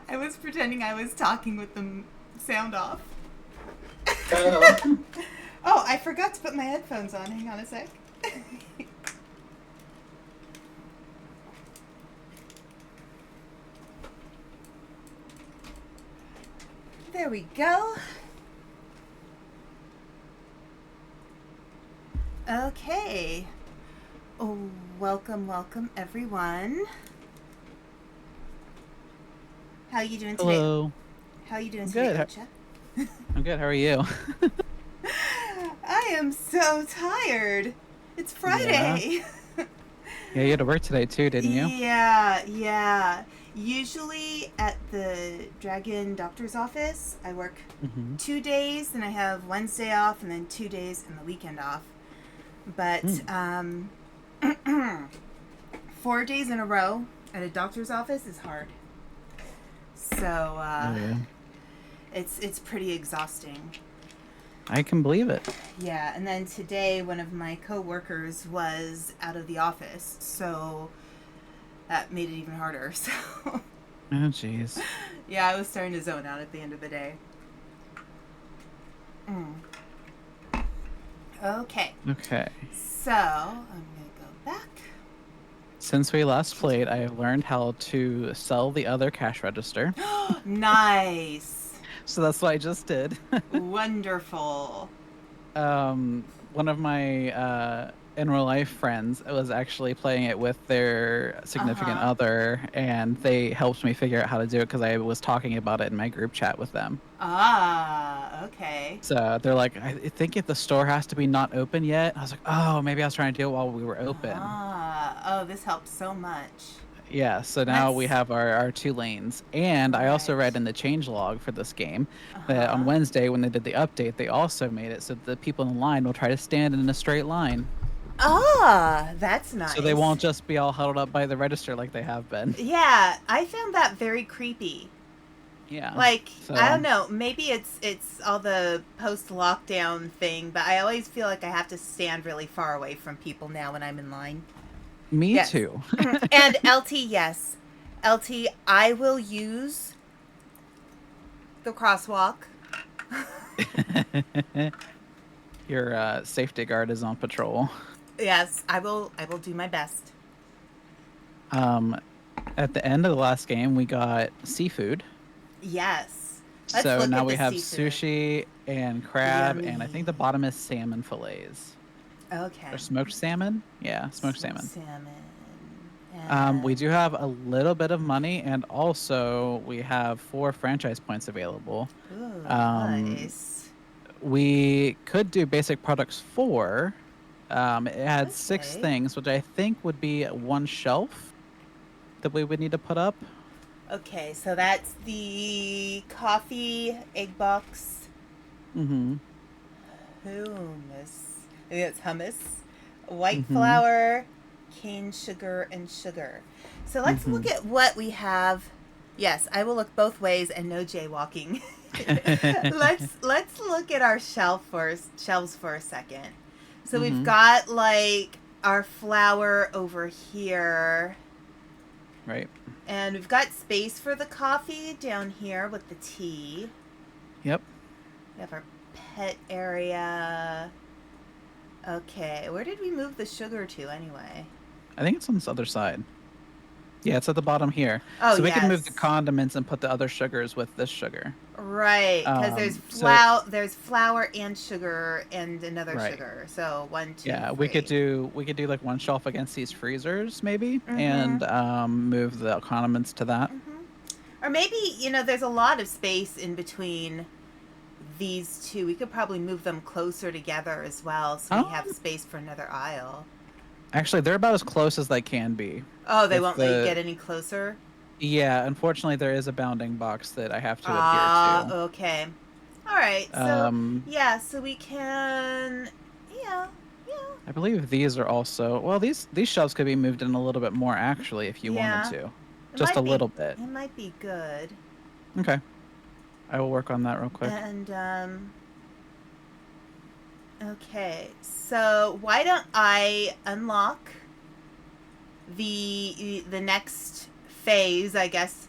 I was pretending I was talking with the sound off. Oh. Oh, I forgot to put my headphones on. Hang on a sec. There we go. Okay. Oh, welcome everyone. How are you doing today? Hello. How are you doing today, Ocha? I'm good. How are you? I am so tired. It's Friday. Yeah, you had to work today too, didn't you? Yeah. Usually at the Dragon doctor's office, I work 2 days, and I have Wednesday off, and then 2 days and the weekend off. But 4 days in a row at a doctor's office is hard. So it's pretty exhausting. I can believe it. Yeah, and then today one of my coworkers was out of the office, so that made it even harder. So Oh, jeez. yeah, I was starting to zone out at the end of the day. Okay. So I'm gonna go back. Since we last played, I have learned how to sell the other cash register. Nice. So that's what I just did. Wonderful. One of my in real life friends was actually playing it with their significant other, and they helped me figure out how to do it because I was talking about it in my group chat with them. Okay. So they're like, I think if the store has to be not open yet. I was like, oh, maybe I was trying to do it while we were open. Oh, this helps so much. Yeah, so now we have our 2 lanes. And I also read in the changelog for this game that on Wednesday when they did the update, they also made it so the people in line will try to stand in a straight line. That's nice. So they won't just be all huddled up by the register like they have been. Yeah, I found that very creepy. Yeah. Like, I don't know, maybe it's all the post-lockdown thing, but I always feel like I have to stand really far away from people now when I'm in line. Me too. And LT, yes. LT, I will use the crosswalk. Your safety guard is on patrol. Yes, I will do my best. At the end of the last game, we got seafood. Yes. So now we have sushi and crab, and I think the bottom is salmon fillets. Okay. Or smoked salmon? Yeah, smoked salmon. And we do have a little bit of money, and also we have 4 franchise points available. Ooh, nice. We could do basic products 4. It had 6 things, which I think would be 1 shelf that we would need to put up. Okay, so that's the coffee egg box Mm-hmm. hummus. I think it's hummus, white Mm-hmm. flour, cane sugar, and sugar. So let's look Mm-hmm. at what we have. Yes, I will look both ways and no jaywalking. Let's look at our shelves for a second. So we've Mm-hmm. got like our flour over here, Right. and we've got space for the coffee down here with the tea. Yep. We have our pet area. Okay, where did we move the sugar to anyway? I think it's on this other side. Yeah, it's at the bottom here. Oh, So we can move the yes. condiments and put the other sugars with this sugar. Right, because So there's flour and sugar and another right. sugar. So one, two, Yeah, three. we could do like one shelf against these freezers maybe Mm-hmm. and move the condiments to that. Mm-hmm. Or maybe, there's a lot of space in between these two. We could probably move them closer together as well so we have Um space for another aisle. Actually, they're about as close as they can be Oh, they with won't let you get the any closer? yeah, unfortunately there is a bounding box that I have to adhere Ah, to. okay. All right. So, Um yeah, so we can, yeah, yeah, I believe these are also well these shelves could be moved in a little bit more actually if you wanted yeah. to. It Just a might be, little bit. it might be good. Okay. I will work on that real quick. And okay. So why don't I unlock the next phase, I guess,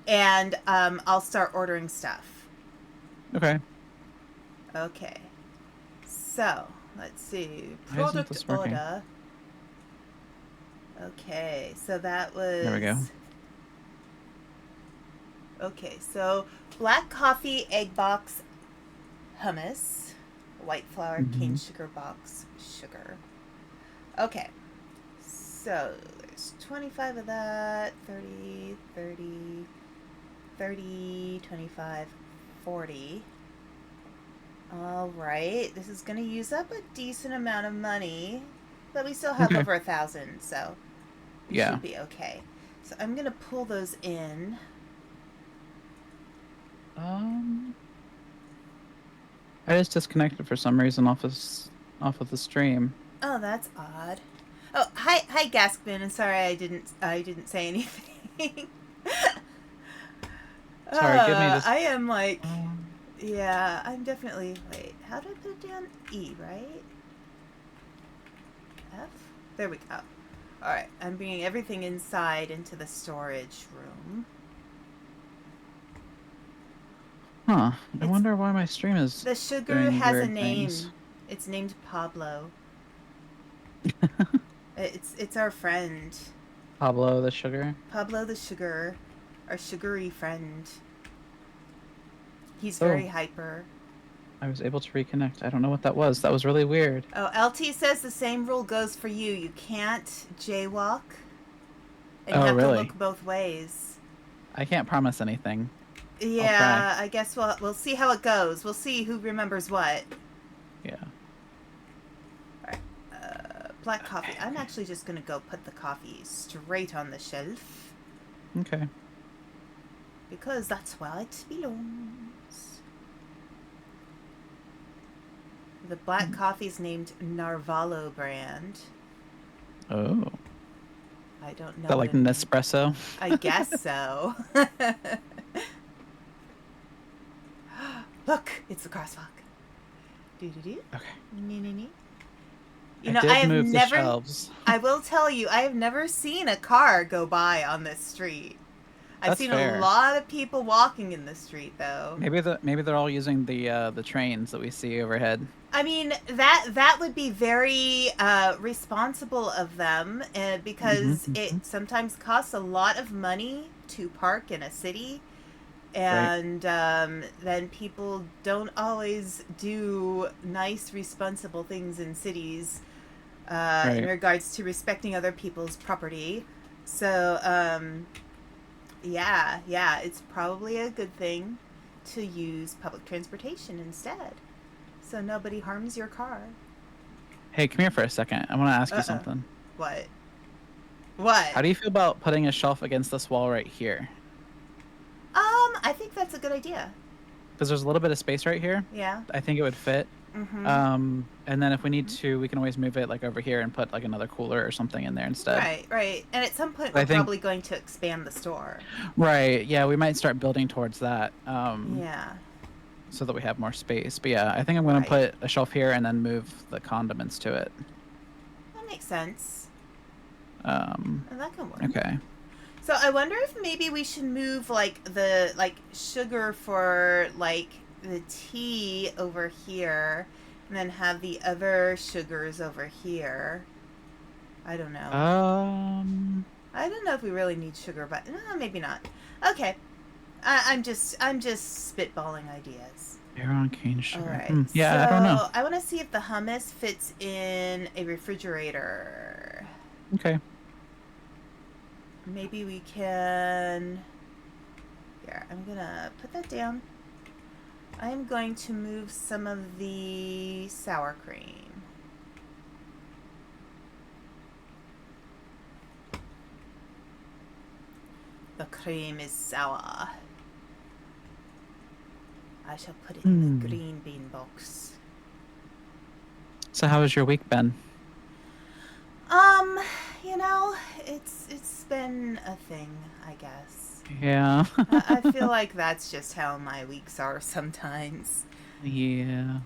and I'll start ordering stuff. Okay. Okay. So let's see. Why isn't Product this working? order. Okay. So that There we go. was okay. So black coffee, egg box, hummus, white flour, cane Hmm. sugar box, sugar. Okay. So there's 25 of that, 30, 30, 30, 25, 40. All right. This is going to use up a decent amount of money, but we still have Okay. over 1,000, so we Yeah. should be okay. So I'm going to pull those in. Um I just disconnected for some reason off of the stream. Oh, that's odd. Oh, hi, Gaskman. And sorry, I didn't say anything. Sorry, give me just I am like, um, yeah, I'm definitely. Wait, how do I put it down? E, right? F. There we go. All right, I'm bringing everything inside into the storage room. huh. I It's wonder why my stream is the sugar doing has a weird things. name. It's named Pablo. It's our friend. Pablo the sugar. Pablo the sugar, our sugary friend. He's Oh, very hyper. I was able to reconnect. I don't know what that was. That was really weird. Oh, LT says the same rule goes for you. You can't jaywalk, and you Oh, have to really? look both ways. I can't promise anything. I'll try. Yeah, I guess we'll see how it goes. We'll see who remembers what. Yeah. All right. Black coffee. Okay. I'm actually just gonna go put the coffee straight on the shelf Okay. because that's where it belongs. The black coffee is named Narvalo brand. Oh. I don't Is know that what like it means. Nespresso? I guess so. Look, it's the crosswalk. Do do do. Okay. Nee, nee, nee. I did move the shelves. I will tell you, I have never seen a car go by on this street. I've That's seen a fair. lot of people walking in the street, though. Maybe they're all using the trains that we see overhead. I mean, that would be very responsible of them Hmm. because it sometimes costs a lot of money to park in a city. Right. And then people don't always do nice, responsible things in cities in Right. regards to respecting other people's property. So, yeah, it's probably a good thing to use public transportation instead. So nobody harms your car. Hey, come here for a second. I want to ask you Uh-uh. something. What? What? How do you feel about putting a shelf against this wall right here? that's a good idea. Because there's a little bit of space right here. Yeah. I think it would fit. And then if we need to, we can always move it like over here and put like another cooler or something in there instead. Right, right. And at some point, I we're think- probably going to expand the store. Right. Yeah, we might start building towards that. Yeah. So that we have more space. But yeah, I think I'm going to put a shelf here and then move the condiments to it. That makes sense. And that can work. Okay. So I wonder if maybe we should move like the sugar for like the tea over here, and then have the other sugars over here. I don't know. I don't know if we really need sugar, but no, maybe not. Okay. I'm just spitballing ideas. You're on cane sugar. All right. Yeah, so I don't know. I want to see if the hummus fits in a refrigerator. Okay. Maybe we can... Here, I'm going to put that down. I'm going to move some of the sour cream. The cream is sour. I shall put it in the green bean box. So how has your week been? You know, it's been a thing, I guess. Yeah. I feel like that's just how my weeks are sometimes. Yeah.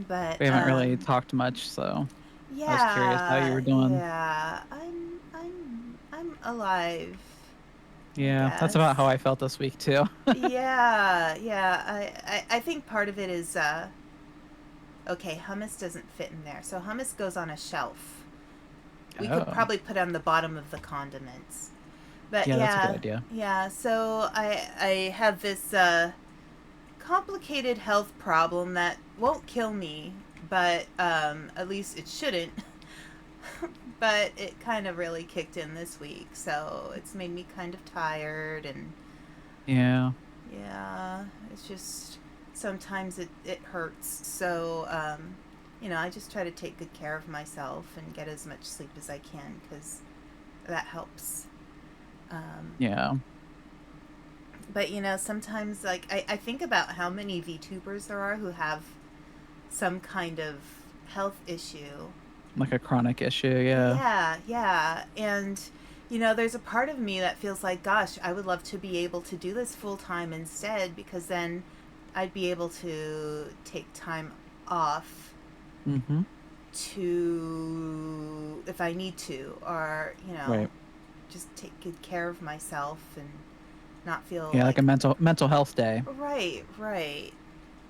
But We haven't really talked much, so yeah, I was curious how you were doing. Yeah, I'm alive. Yeah, that's about how I felt this week too. Yeah. I think part of it is okay, hummus doesn't fit in there. So hummus goes on a shelf. We could probably put on the bottom of the condiments. But yeah, that's a good idea. Yeah, so I have this complicated health problem that won't kill me, but at least it shouldn't. But it kind of really kicked in this week, so it's made me kind of tired, and yeah, it's just sometimes it hurts. So I just try to take good care of myself and get as much sleep as I can, because that helps. Yeah. But sometimes I think about how many VTubers there are who have some kind of health issue. Like a chronic issue, yeah. Yeah. And, there's a part of me that feels like, gosh, I would love to be able to do this full time instead, because then I'd be able to take time off to, if I need to, or, just take good care of myself and not feel like a mental health day. Right.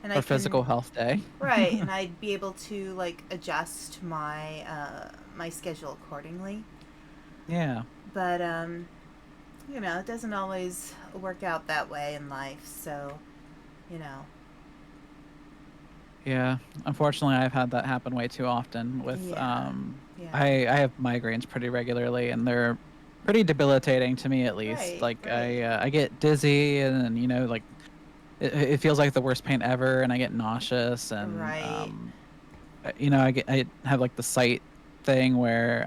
And or physical health day. Right, and I'd be able to adjust my my schedule accordingly. Yeah. But it doesn't always work out that way in life, so Yeah, unfortunately, I've had that happen way too often. With I have migraines pretty regularly, and they're pretty debilitating to me, at least. Right. I get dizzy, and it feels like the worst pain ever, and I get nauseous, and I have the sight thing where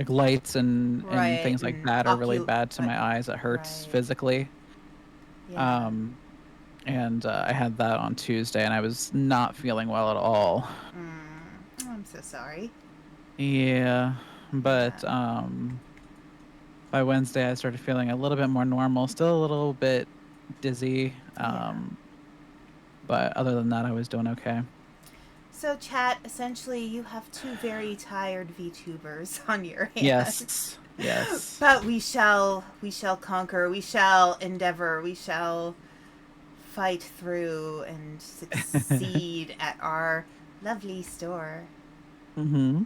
lights and things like that are really bad to my eyes. It hurts physically. Yeah. And I had that on Tuesday, and I was not feeling well at all. I'm so sorry. Yeah, but by Wednesday I started feeling a little bit more normal, still a little bit dizzy, but other than that I was doing okay. So chat, essentially you have two very tired VTubers on your hands. Yes. But we shall conquer, we shall endeavor, we shall fight through and succeed at our lovely store. Yeah.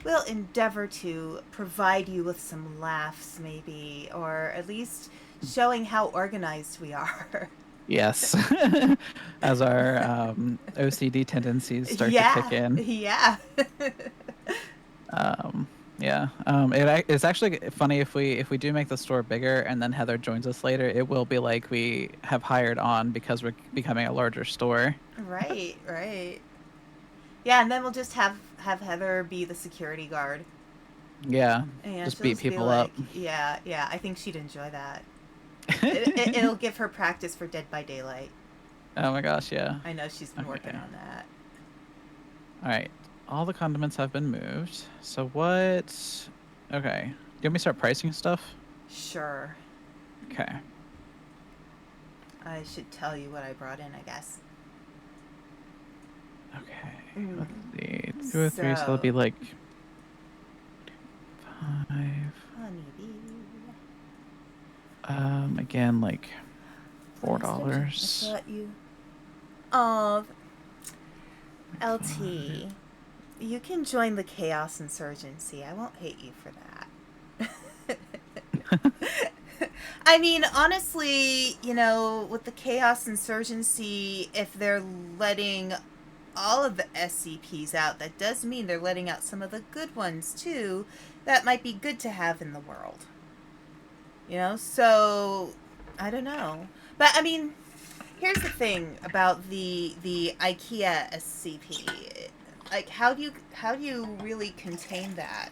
We'll endeavor to provide you with some laughs, maybe, or at least showing how organized we are. Yes. As our OCD tendencies start to kick in. Yeah. It's actually funny if we do make the store bigger and then Heather joins us later, it will be like we have hired on because we're becoming a larger store. Right. Yeah, and then we'll just have Heather be the security guard. Yeah, Yeah, just she'll beat just be people up. like, yeah, yeah. I think she'd enjoy that. It'll give her practice for Dead by Daylight. Oh my gosh, yeah. I know she's been working Okay. on that. All right. All the condiments have been moved. So what? Okay. Do you want me to start pricing stuff? Sure. Okay. I should tell you what I brought in, I guess. Okay. Let's see. 203. So it'll be So, like 5. honeybee. Again, like I $4. thought you. Oh, Like LT. You can join the Chaos Insurgency. I won't hate you for that. 5. I mean, honestly, with the Chaos Insurgency, if they're letting all of the SCPs out, that does mean they're letting out some of the good ones, too. That might be good to have in the world. So, I don't know. But, I mean, here's the thing about the IKEA SCP. Like, how do you really contain that?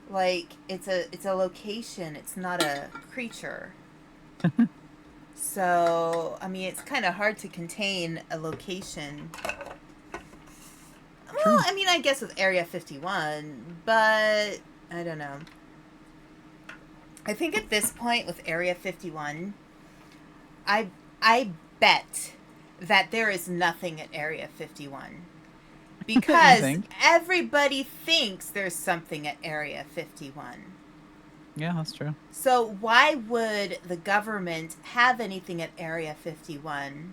Like, it's a location. It's not a creature. So, I mean, it's kind of hard to contain a location. True. Well, I mean, I guess with Area 51, but I don't know. I think at this point with Area 51, I bet that there is nothing at Area 51. Because everybody thinks there's something at Area 51. Yeah, that's true. So why would the government have anything at Area 51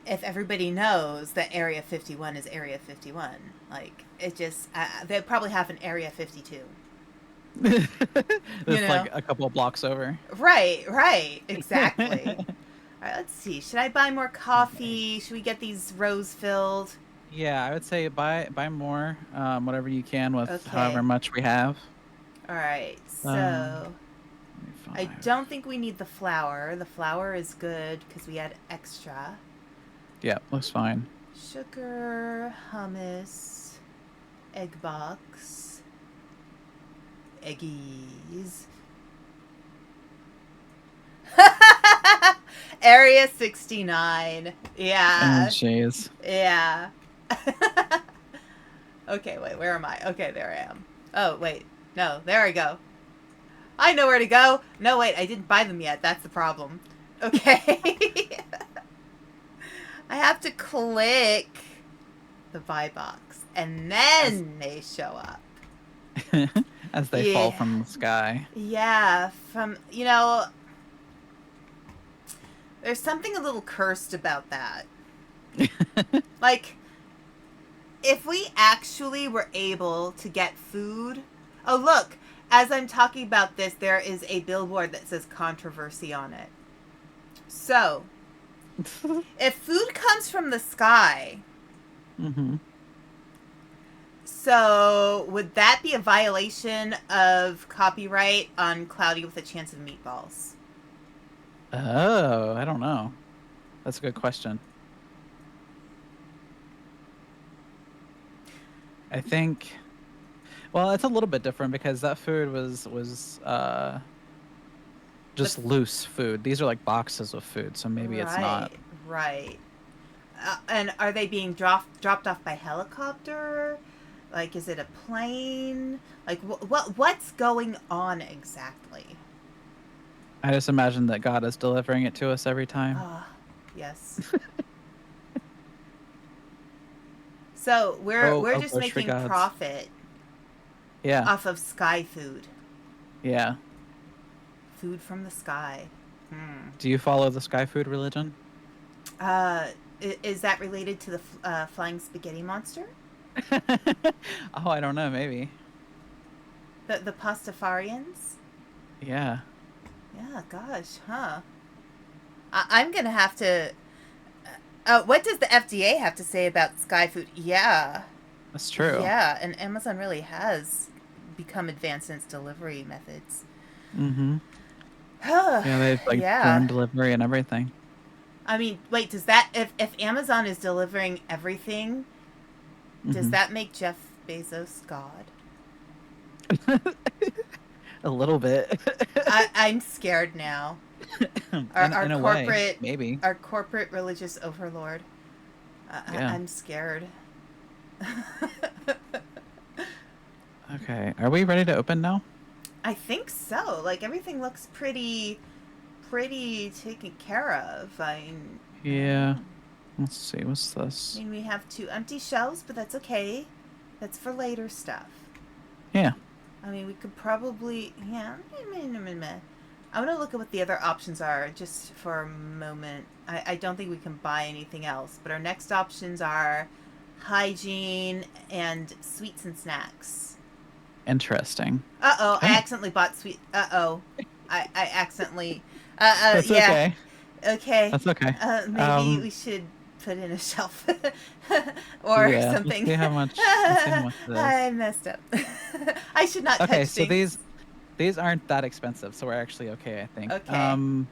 if everybody knows that Area 51 is Area 51? Like, it just... they probably have an Area 52. It's like a couple of blocks over. Right. Exactly. All right, let's see. Should I buy more coffee? Should we get these rows filled? Yeah, I would say buy more, whatever you can with Okay. however much we have. All right, so I don't think we need the flour. The flour is good because we had extra. Yeah, looks fine. Sugar, hummus, egg box, eggies. Area 69. Yeah. Oh, jeez. Yeah. Okay, wait, where am I? Okay, there I am. Oh, wait. No, there I go. I know where to go. No, wait, I didn't buy them yet. That's the problem. Okay. I have to click the buy box, and then they show up. As they fall from the sky. Yeah, there's something a little cursed about that. Like, if we actually were able to get food... Oh, look, as I'm talking about this, there is a billboard that says controversy on it. So, if food comes from the sky... So, would that be a violation of copyright on Cloudy with a Chance of Meatballs? Oh, I don't know. That's a good question. I think... Well, it's a little bit different because that food was just loose food. These are like boxes of food, so maybe it's not. Right. And are they being dropped off by helicopter? Like, is it a plane? Like, what's going on exactly? I just imagine that God is delivering it to us every time. Yes. So we're just making profit. Yeah. Off of sky food. Yeah. Food from the sky. Do you follow the sky food religion? Is that related to the flying spaghetti monster? Oh, I don't know. Maybe. The Pastafarians? Yeah. Yeah, gosh, huh? I'm gonna have to... what does the FDA have to say about sky food? Yeah. That's true. Yeah, and Amazon really has become advanced in its delivery methods. Yeah, they've like drone delivery and everything. I mean, wait, does that... If Amazon is delivering everything, does that make Jeff Bezos God? A little bit. I'm scared now. In a way, maybe. Our corporate religious overlord. Yeah. I'm scared. Okay. Are we ready to open now? I think so. Like everything looks pretty taken care of. I don't Yeah. know. Let's see. What's this? I mean, we have 2 empty shelves, but that's okay. That's for later stuff. Yeah. I mean, we could probably, yeah. I want to look at what the other options are just for a moment. I don't think we can buy anything else, but our next options are hygiene and sweets and snacks. Interesting. Uh-oh, I Hey, accidentally bought sweet. Uh-oh. I accidentally. that's Yeah. okay. Okay. That's okay. Maybe we should put in a shelf or Yeah. Let's something. see how much. Let's see how much it is. I messed up. I should not Okay, touch so things. these aren't that expensive, so we're actually okay, I think. Okay.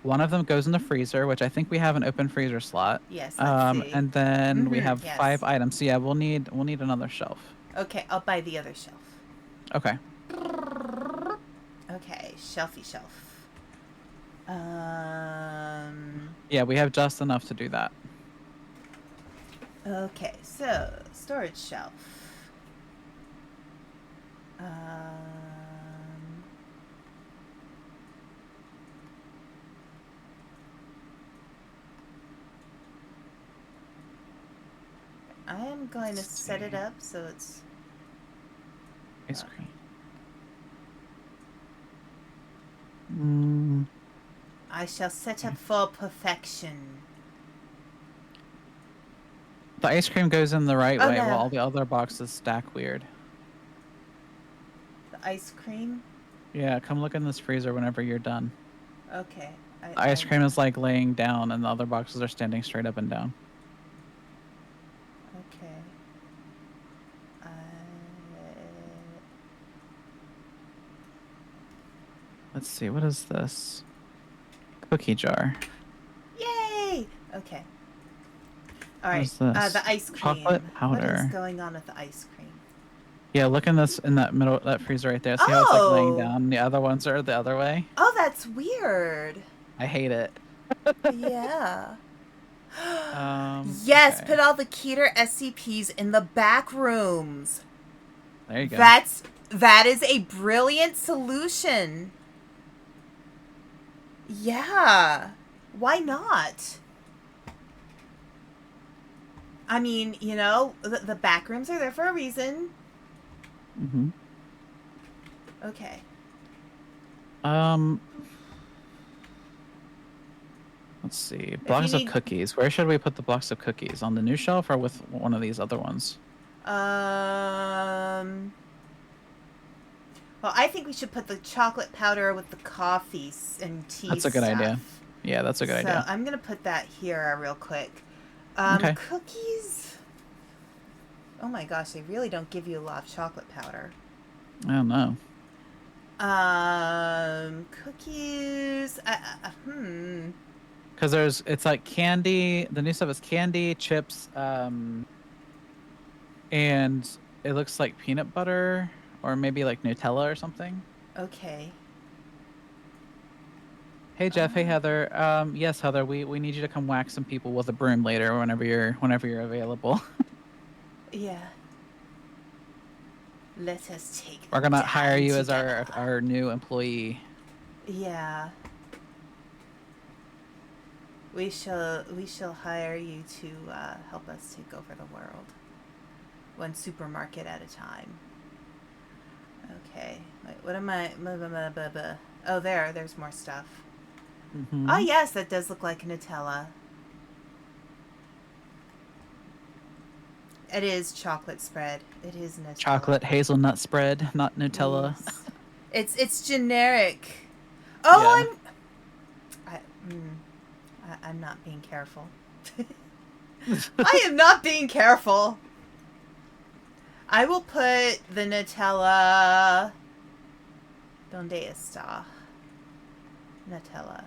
One of them goes in the freezer, which I think we have an open freezer slot. Yes, let's see. And then we have Yes. 5 items. So yeah, we'll need another shelf. Okay, I'll buy the other shelf. Okay. Okay, shelfie shelf. Yeah, we have just enough to do that. Okay, so storage shelf. I am going to Let's set it see. up so it's Ice cream. Mm, I shall set up for perfection. the ice cream goes in the right Oh, way, no. while all the other boxes stack weird. The ice cream? Yeah, come look in this freezer whenever you're done. Okay. The ice cream is like laying down, and the other boxes are standing straight up and down. Okay. Let's see, what is this? Cookie jar. Yay! Okay. All What right. is this? The ice cream. Chocolate powder. What is going on with the ice cream? Yeah, look in that middle, that freezer right there. See how it's like laying Oh! down? The other ones are the other way. Oh, that's weird. I hate it. Yeah. Yes, Okay. put all the Keter SCPs in the back rooms. There you go. That is a brilliant solution. Yeah. Why not? I mean, you know, the back rooms are there for a reason. Mm-hmm. Okay. Let's see. Blocks of cookies. Where should we put the blocks of cookies? On the new shelf or with one of these other ones? Well, I think we should put the chocolate powder with the coffee and tea. That's a good idea. Yeah, that's a good idea. So I'm gonna put that here real quick. Okay. Cookies. Oh my gosh, they really don't give you a lot of chocolate powder. I don't know. Cookies. Because it's like candy. The new stuff is candy, chips, and it looks like peanut butter or maybe like Nutella or something. Okay. Hey Jeff, hey Heather. Yes, Heather, we need you to come whack some people with a broom later whenever you're available. Yeah. Let us take. We're gonna them hire down you as together. our new employee. Yeah. We shall hire you to help us take over the world. One supermarket at a time. Okay. Wait, what am I? Oh, there's more stuff. Mm-hmm. Oh, yes, that does look like Nutella. It is chocolate spread. It is Nutella. Chocolate hazelnut spread, not Nutella. Yes. It's generic. Oh, Yeah. I'm not being careful. I am not being careful. I will put the Nutella. Donde está? Nutella.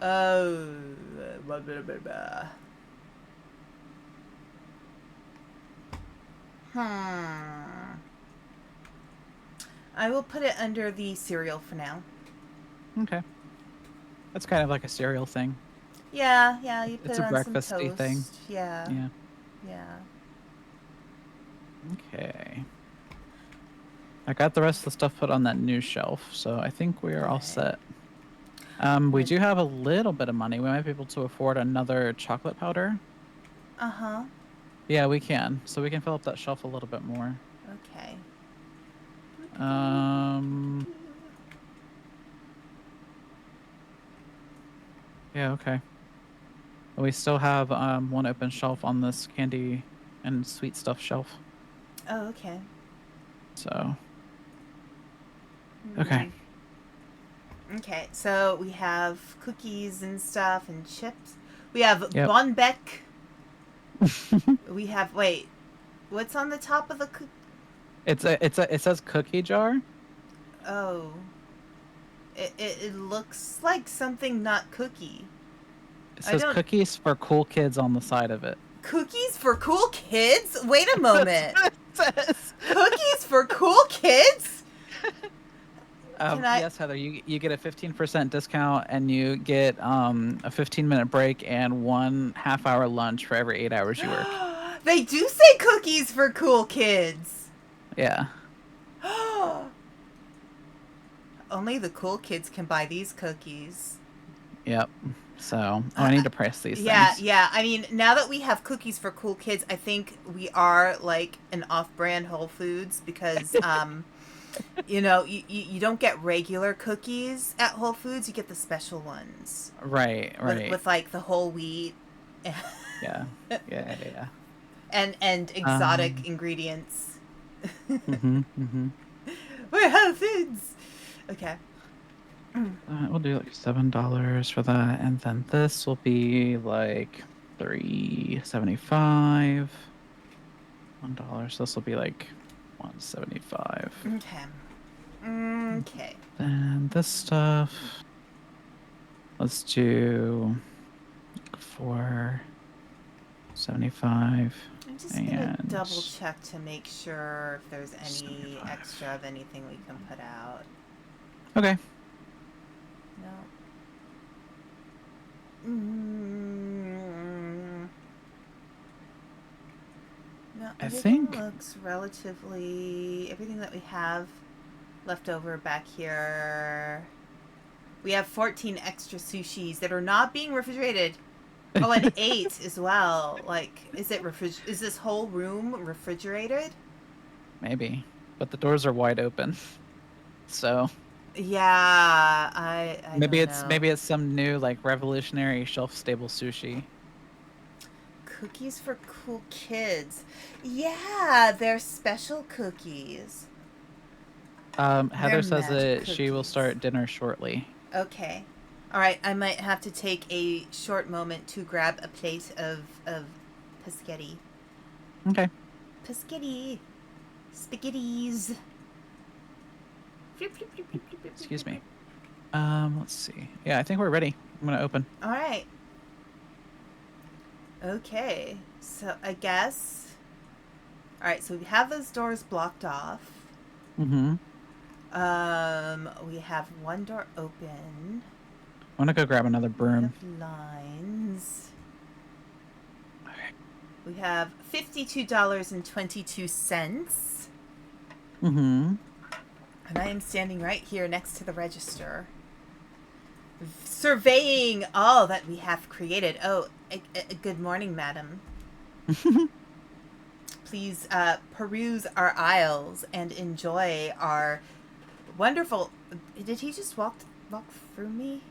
Oh. Blah, blah, blah, blah. I will put it under the cereal for now. Okay. That's kind of like a cereal thing. Yeah, yeah, you put It's it a on some breakfasty thing. toast. Yeah, Yeah. yeah. Okay. I got the rest of the stuff put on that new shelf, so I think we are all Okay. set. We do have a little bit of money. We might be able to afford another chocolate powder. Uh-huh. Yeah, we can. So we can fill up that shelf a little bit more. Okay. Um, yeah, okay. We still have one open shelf on this candy and sweet stuff shelf. Oh, okay. So, okay. Okay, so we have cookies and stuff and chips. We have Yep. Bonbec. We have, wait, what's on the top of the It says cookie jar. Oh. It looks like something not cookie. It I says don't... cookies for cool kids on the side of it. Cookies for cool kids? Wait a That's moment. what it says. Cookies for cool kids? Can I... Yes, Heather, you get a 15% discount and you get a 15-minute break and 1 half-hour lunch for every 8 hours you work. They do say cookies for cool kids. Yeah. Only the cool kids can buy these cookies. Yep. So, I need to price these Yeah, things. yeah. I mean, now that we have cookies for cool kids, I think we are like an off-brand Whole Foods because, you know, you don't get regular cookies at Whole Foods. You get the special ones. Right. With like the whole wheat. Yeah. Yeah. And exotic ingredients. Mm-hmm. We're Whole Foods. Okay. We'll do like $7 for that, and then this will be like $3.75. $1. So this will be like $1.75. Okay. Okay. Then this stuff. Let's do $4.75. I'm just gonna double check to make sure if there's any 75. extra of anything we can put out. Okay. No. No, I everything think looks relatively... Everything that we have left over back here... We have 14 extra sushis that are not being refrigerated. Oh, and 8 as well. Like, is this whole room refrigerated? maybe, but the doors are wide open, so Yeah, I maybe don't know. maybe it's some new like revolutionary shelf stable sushi. Cookies for cool kids. Yeah, they're special cookies. Heather says magic that she will cookies. start dinner shortly. Okay. All right, I might have to take a short moment to grab a plate of paschetti. Okay. Paschetti. Spaghettis. Excuse me. Let's see. Yeah, I think we're ready. I'm gonna open. All right. Okay. So I guess. All right. So we have those doors blocked off. Mm-hmm. We have one door open. I'm gonna go grab another broom. We have lines. Okay. We have $52.22. Mm-hmm. And I am standing right here next to the register, surveying all that we have created. Oh, good morning, madam. Please peruse our aisles and enjoy our wonderful... Did he just walk through me?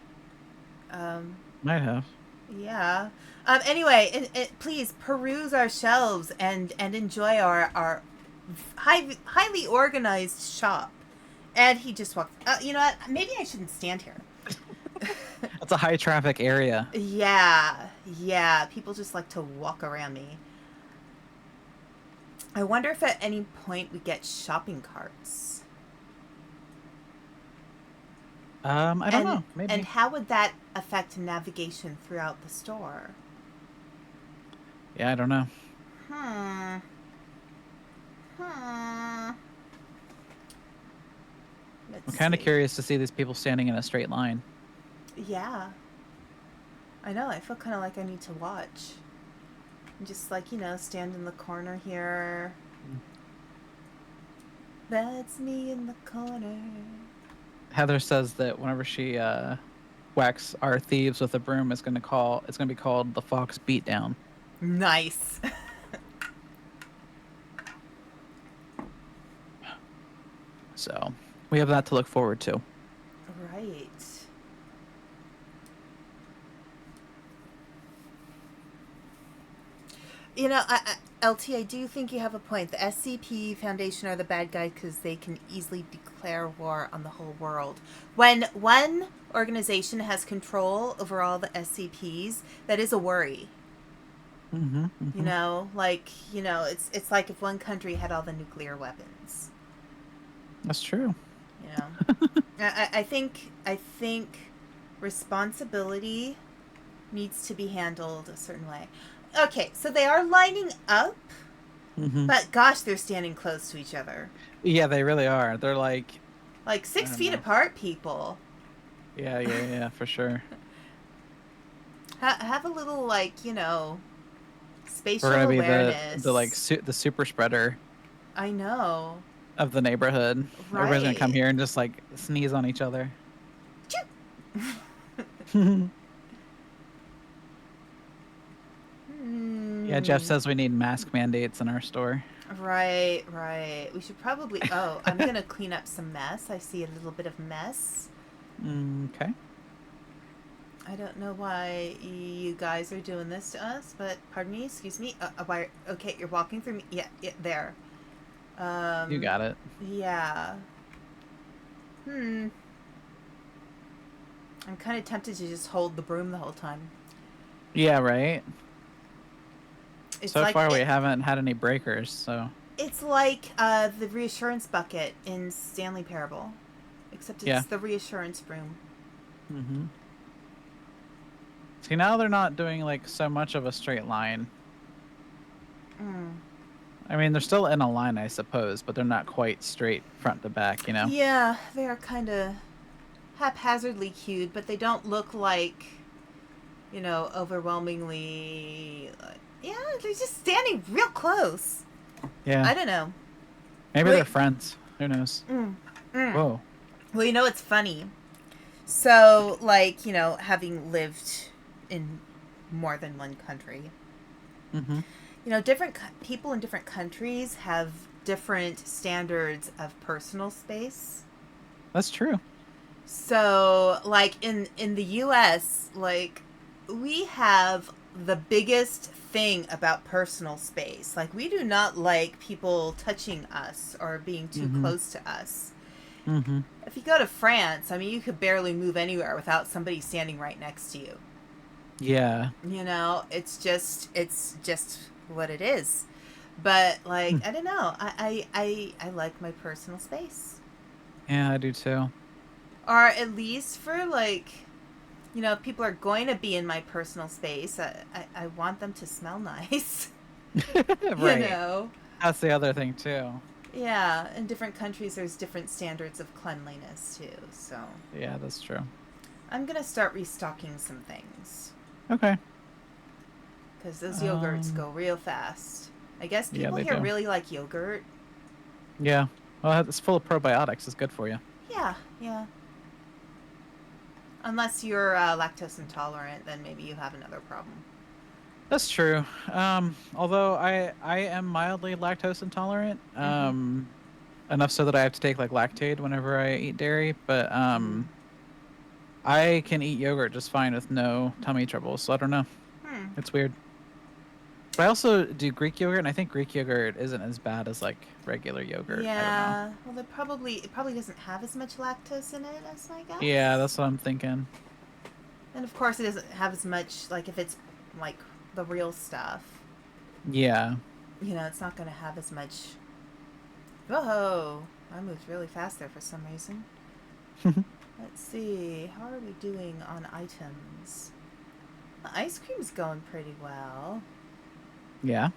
Might have. Yeah. Anyway, please peruse our shelves and enjoy our highly organized shop. And he just walked... you know what? Maybe I shouldn't stand here. That's a high traffic area. Yeah. Yeah. People just like to walk around me. I wonder if at any point we get shopping carts. I don't know. Maybe. And how would that affect navigation throughout the store? Yeah, I don't know. I'm Let's kind of see. curious to see these people standing in a straight line. Yeah. I know. I feel kind of like I need to watch. And just like, stand in the corner here. Mm. That's me in the corner. Heather says that whenever she whacks our thieves with a broom, it's gonna be called the Fox Beatdown. Nice. So we have that to look forward to. Right. LT, I do think you have a point. The SCP Foundation are the bad guy because they can easily declare war on the whole world. When one organization has control over all the SCPs, that is a worry. Mm-hmm, mm-hmm. It's like if one country had all the nuclear weapons. That's true. I think responsibility needs to be handled a certain way. Okay, so they are lining up, Mm-hmm. but gosh, they're standing close to each other. Yeah, they really are. They're like 6 don't feet know. apart, people. Yeah, for sure. Have a little, We're spatial gonna be awareness. the super spreader I know. of the neighborhood. Everybody's gonna come Right. here and just like sneeze on each other. Yeah, Jeff Hmm. says we need mask mandates in our store. Right, right. We should probably. Oh, I'm gonna clean up some mess. I see a little bit of mess. Okay. I don't know why you guys are doing this to us, but pardon me, excuse me. Why? Okay, you're walking through me. Yeah, there. You got it. Yeah. Hmm. I'm kind of tempted to just hold the broom the whole time. Yeah, right. It's So like far we it, haven't had any breakers, so it's like the reassurance bucket in Stanley Parable, except yeah. it's the reassurance broom. Mm-hmm. See, now they're not doing like so much of a straight line. Mm. I mean, they're still in a line, I suppose, but they're not quite straight front to back, you know? Yeah, they are kind of haphazardly cued, but they don't look like, overwhelmingly. Yeah, they're just standing real close. Yeah. I don't know. Maybe they're Wait. friends. Who knows? Mm. Whoa. Well, it's funny. So, having lived in more than one country, Mm-hmm. different people in different countries have different standards of personal space. That's true. So, in the US, we have the biggest thing about personal space. Like, we do not like people touching us or being too Mm-hmm. close to us. Mm-hmm. If you go to France, I mean, you could barely move anywhere without somebody standing right next to you. Yeah. It's just what it is. But Mm. I don't know. I like my personal space. Yeah, I do too. Or at least for people are going to be in my personal space. I want them to smell nice. you Right. know. That's the other thing too. Yeah, in different countries there's different standards of cleanliness too. So Yeah, that's true. I'm going to start restocking some things. Okay. Because those yogurts go real fast. I guess Yeah, people they here do. really like yogurt. Yeah. Well, it's full of probiotics. It's good for you. Yeah, yeah. Unless you're lactose intolerant, then maybe you have another problem. That's true. Although I am mildly lactose intolerant. Mm-hmm. Enough so that I have to take like Lactaid whenever I eat dairy, but Mm. I can eat yogurt just fine with no tummy trouble. So I don't know. Hmm. It's weird. But I also do Greek yogurt, and I think Greek yogurt isn't as bad as like regular yogurt. I don't know. Yeah. Well, it probably doesn't have as much lactose in it as I Yeah, guess. that's what I'm thinking. And of course, it doesn't have as much if it's like the real stuff. Yeah. It's not going to have as much. Whoa! I moved really fast there for some reason. Let's see. How are we doing on items? The ice cream's going pretty well. Yeah.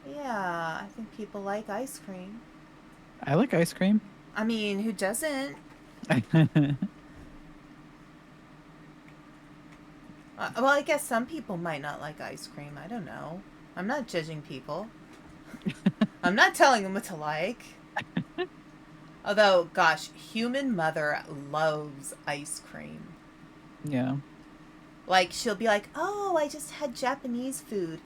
Yeah, I think people like ice cream. I like ice cream. I mean, who doesn't? Well, I guess some people might not like ice cream. I don't know. I'm not judging people. I'm not telling them what to like. Although, gosh, human mother loves ice cream. Yeah. Like, she'll be like, oh, I just had Japanese food.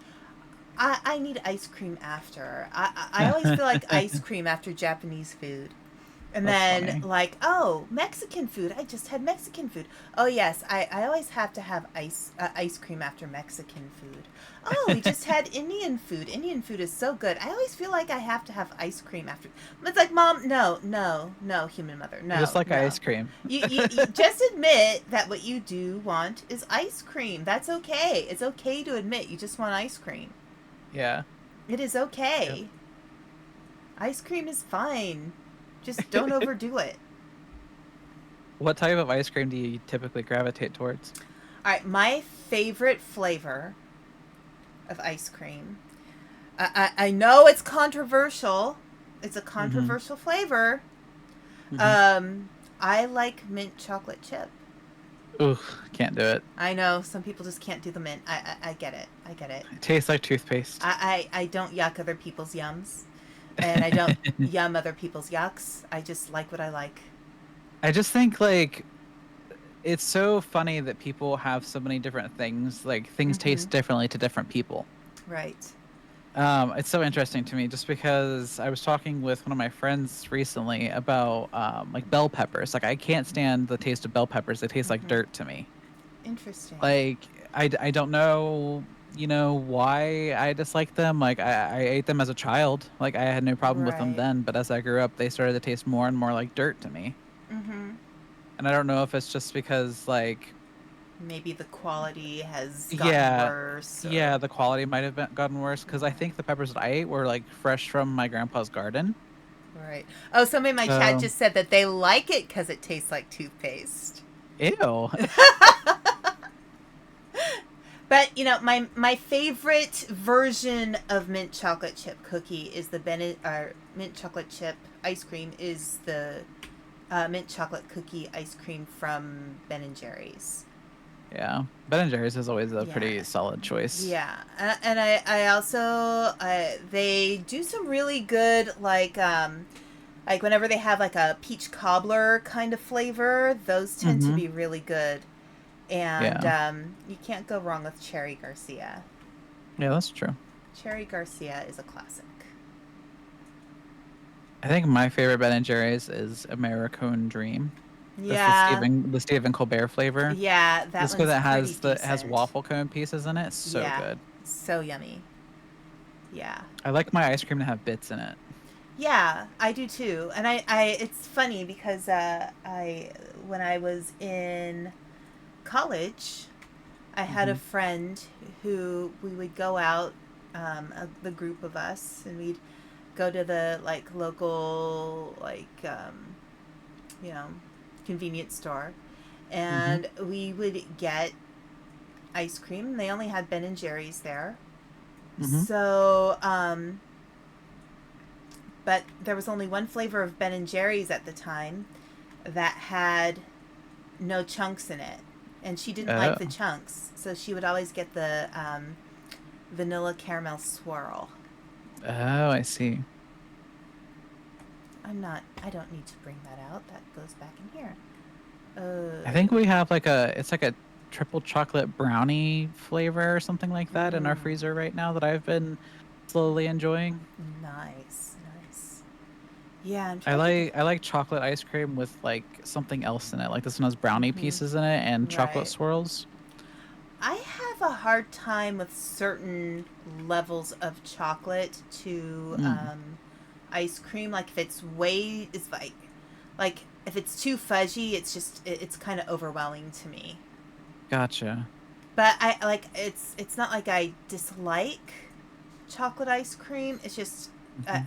I need ice cream after. I always feel like ice cream after Japanese food. And That's then, funny. like, oh, Mexican food. I just had Mexican food. Oh, yes, I always have to have ice cream after Mexican food. Oh, we just had Indian food. Indian food is so good. I always feel like I have to have ice cream after. It's like, Mom, no, human mother, You just no, like no. ice cream. You just admit that what you do want is ice cream. That's okay. It's okay to admit you just want ice cream. Yeah. It is Yep. okay. Ice cream is fine. Just don't overdo it. What type of ice cream do you typically gravitate towards? All right, my favorite flavor of ice cream. I know it's controversial. It's a Mm-hmm. controversial flavor. Mm-hmm. Um, I like mint chocolate chip. Ooh, can't do it. I know some people just can't do the mint. I get it. I get it. It tastes like toothpaste. I don't yuck other people's yums, and I don't yum other people's yucks. I just like what I like. I just think like it's so funny that people have so many different things. Like things Mm-hmm. taste differently to different people. Right. It's so interesting to me just because I was talking with one of my friends recently about like bell peppers. Like I can't stand the taste of bell peppers. They taste like Mm-hmm. dirt to me. Interesting. Like I don't know, why I dislike them. Like I ate them as a child. Like I had no problem with them Right. then, but as I grew up, they started to taste more and more like dirt to me. Mm-hmm. And I don't know if it's just because like Maybe the quality has gotten yeah, worse yeah, or the quality might have gotten worse because I think the peppers that I ate were like fresh from my grandpa's garden. right. Oh, somebody in my chat So, just said that they like it because it tastes like toothpaste. ew. But my favorite version of mint chocolate chip cookie is the mint chocolate chip ice cream is the mint chocolate cookie ice cream from Ben and Jerry's. Yeah, Ben and Jerry's is always a Yeah. pretty solid choice. Yeah, and I also they do some really good like whenever they have like a peach cobbler kind of flavor, those tend to Mm-hmm. be really good. And Yeah, you can't go wrong with Cherry Garcia. yeah, that's true. Cherry Garcia is a classic. I think my favorite Ben and Jerry's is Americone Dream. That's Yeah, The Stephen Colbert flavor. yeah, that Just because one's it pretty has decent. waffle cone pieces in it. It's so Yeah, good. so yummy. Yeah. I like my ice cream to have bits in it. Yeah, I do too. And I it's funny because when I was in college, I had a Hmm. friend who we would go out, the group of us, and we'd go to the like local you know convenience store, Hmm. and we would get ice cream. They only had Ben and Jerry's there, Hmm. so but there was only one flavor of Ben and Jerry's at the time that had no chunks in it, and she didn't like the Oh, chunks, so she would always get the vanilla caramel swirl. oh, I see. I don't need to bring that out. That goes back in here. I think Uh, we have it's like a triple chocolate brownie flavor or something like that in our mm, freezer right now that I've been slowly enjoying. nice, nice. Yeah, I'm trying to think. I like chocolate ice cream with like something else in it. Like this one has brownie Mm-hmm. pieces in it and chocolate Right. swirls. I have a hard time with certain levels of chocolate to Mm, ice cream. Like if it's like if it's too fudgy, it's kind of overwhelming to me. gotcha. But I like it's not like I dislike chocolate ice cream. It's just Hmm.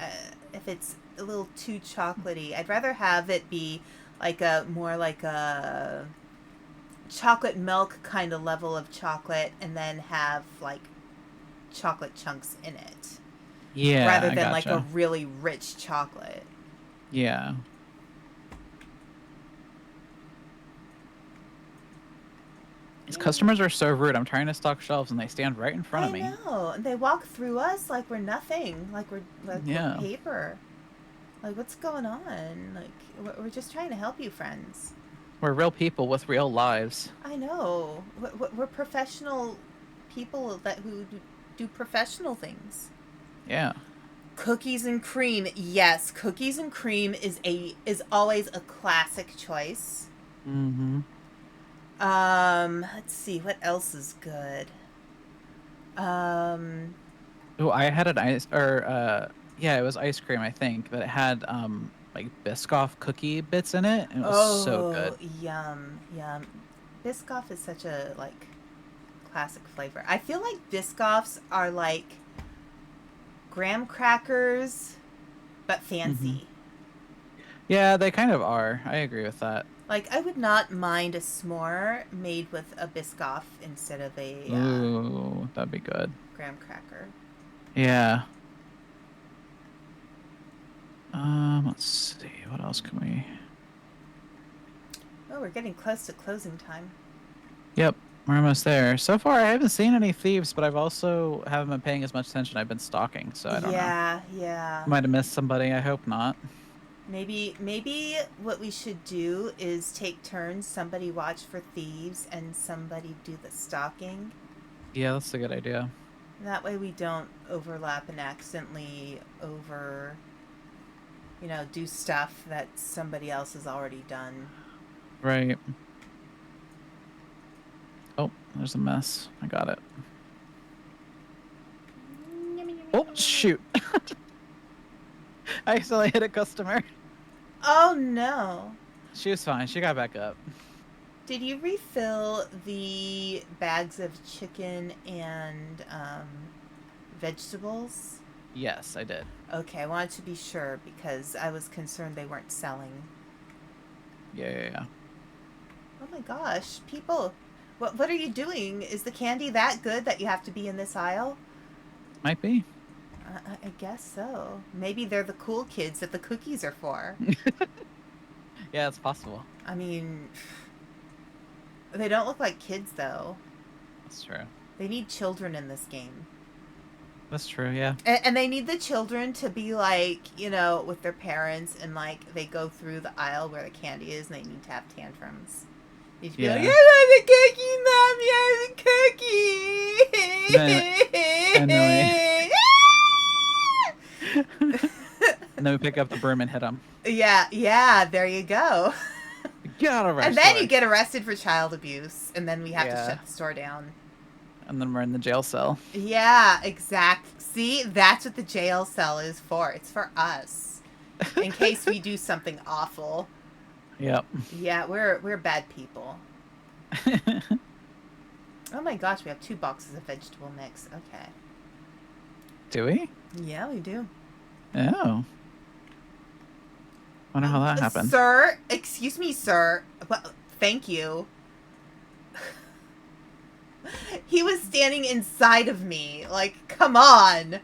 if it's a little too chocolatey, I'd rather have it be like a more like a chocolate milk kind of level of chocolate, and then have like chocolate chunks in it Yeah, rather I than like a gotcha. really rich chocolate. Yeah. These customers are so rude. I'm trying to stock shelves and they stand right in front I of me. know. And they walk through us like we're nothing, like we're Yeah. paper. Like, what's going on? Like, we're just trying to help you, friends. We're real people with real lives. I know. We're professional people who do professional things. Yeah. Cookies and cream. Yes, cookies and cream is always a classic choice. Mm-hmm. Let's see, what else is good? Um, Oh, I had an yeah, it was ice cream, I think, that it had like Biscoff cookie bits in it, and it was so good. oh, yum, yum. Biscoff is such a like classic flavor. I feel like Biscoffs are like graham crackers, but fancy. Yeah, they kind of are. I agree with that. Like, I would not mind a s'more made with a Biscoff instead of a Ooh, that'd be good. graham cracker. Yeah. Let's see. What else can we? Oh, we're getting close to closing time. Yep, we're almost there. So far, I haven't seen any thieves, but I've also haven't been paying as much attention. I've been stalking, so I don't know. Yeah. Might have missed somebody. I hope not. Maybe what we should do is take turns. Somebody watch for thieves and somebody do the stalking. Yeah, that's a good idea. That way we don't overlap and accidentally do stuff that somebody else has already done. Right. Oh, there's a mess. I got it. Oh, shoot. I accidentally hit a customer. Oh no. She was fine. She got back up. Did you refill the bags of chicken and vegetables? Yes, I did. Okay, I wanted to be sure because I was concerned they weren't selling. Yeah. Oh my gosh, people. What are you doing? Is the candy that good that you have to be in this aisle? Might be. I guess so. Maybe they're the cool kids that the cookies are for. Yeah, it's possible. I mean, they don't look like kids, though. That's true. They need children in this game. That's true, yeah. And they need the children to be like, with their parents and like they go through the aisle where the candy is and they need to have tantrums. You need to be like, I love the cookie, Mom, yeah, the cookie. And then we pick up the broom and hit them. Yeah, there you go. Get out of our And store. then you get arrested for child abuse, and then we have to shut the store down. And then we're in the jail cell. Yeah, exactly. See, that's what the jail cell is for. It's for us, in case we do something awful. Yep. Yeah, we're bad people. Oh my gosh, we have 2 boxes of vegetable mix. Okay. Do we? Yeah, we do. Oh. Wonder how that happened. Sir, excuse me, sir. Well, thank you. He was standing inside of me. Like, come on.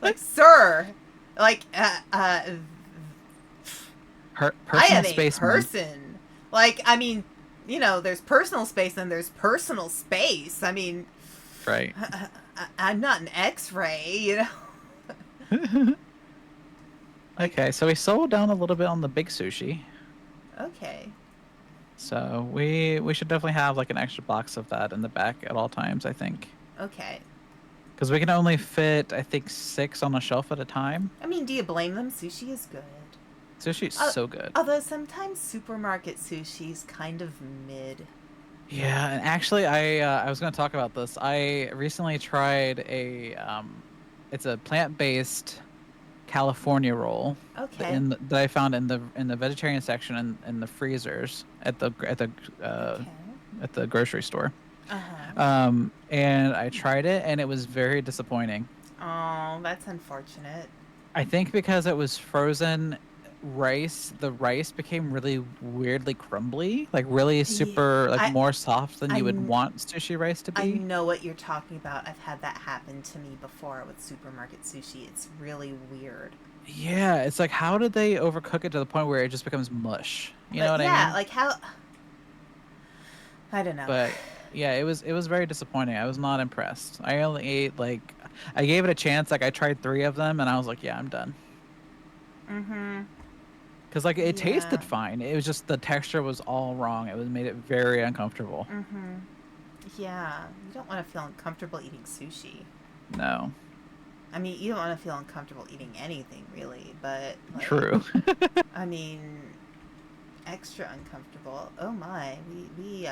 Like, sir. Like, Personal I am space, a person. Like, I mean, there's personal space and there's personal space. I mean, right. I'm not an X-ray, Okay, so we slowed down a little bit on the big sushi. Okay. So we should definitely have like an extra box of that in the back at all times, I think. Okay. Because we can only fit, I think, 6 on a shelf at a time. I mean, do you blame them? Sushi is good. Sushi's so good. Although sometimes supermarket sushi's kind of mid. Yeah, and actually, I was going to talk about this. I recently tried it's a plant-based California roll. Okay. That I found in the vegetarian section in the freezers at the grocery store. Uh-huh. And I tried it, and it was very disappointing. Oh, that's unfortunate. I think because it was frozen rice, the rice became really weirdly crumbly, like really super, more soft than you would want sushi rice to be. I know what you're talking about. I've had that happen to me before with supermarket sushi. It's really weird. Yeah, it's like, how did they overcook it to the point where it just becomes mush? You know what I mean? Yeah, like how... I don't know. But yeah, it was very disappointing. I was not impressed. I only ate like I gave it a chance. Like I tried 3 of them, and I was like, yeah, I'm done. Mm-hmm. Because like it Yeah. tasted fine. It was just the texture was all wrong. It was made it very uncomfortable. Mm-hmm. Yeah. You don't want to feel uncomfortable eating sushi. No, I mean, you don't want to feel uncomfortable eating anything, really, but, like, true. I mean, extra uncomfortable. Oh my, we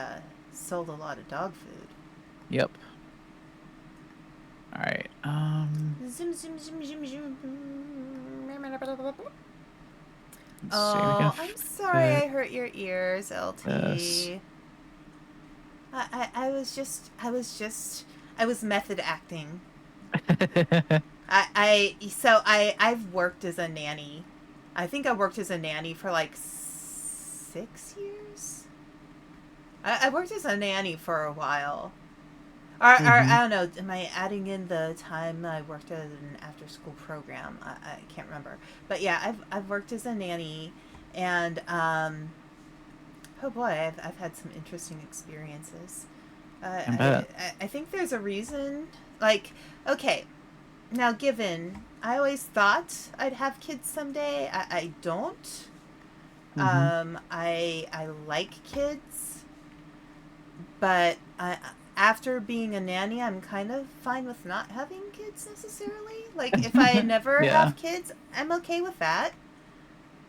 sold a lot of dog food. Yep. All right. Zoom, zoom, zoom, zoom, zoom. Let's see. We can Oh, I'm sorry fit I hurt your ears, this. LT. I was method acting. I've worked as a nanny. I think I worked as a nanny for like 6 years. I worked as a nanny for a while. Or Hmm. I don't know. Am I adding in the time I worked at an after-school program? I can't remember. But yeah, I've worked as a nanny, and oh boy, I've had some interesting experiences. I bet. I think there's a reason. Like, okay, now given I always thought I'd have kids someday. I don't. Hmm. I like kids, but after being a nanny, I'm kind of fine with not having kids necessarily. Like, if I never Yeah. have kids, I'm okay with that.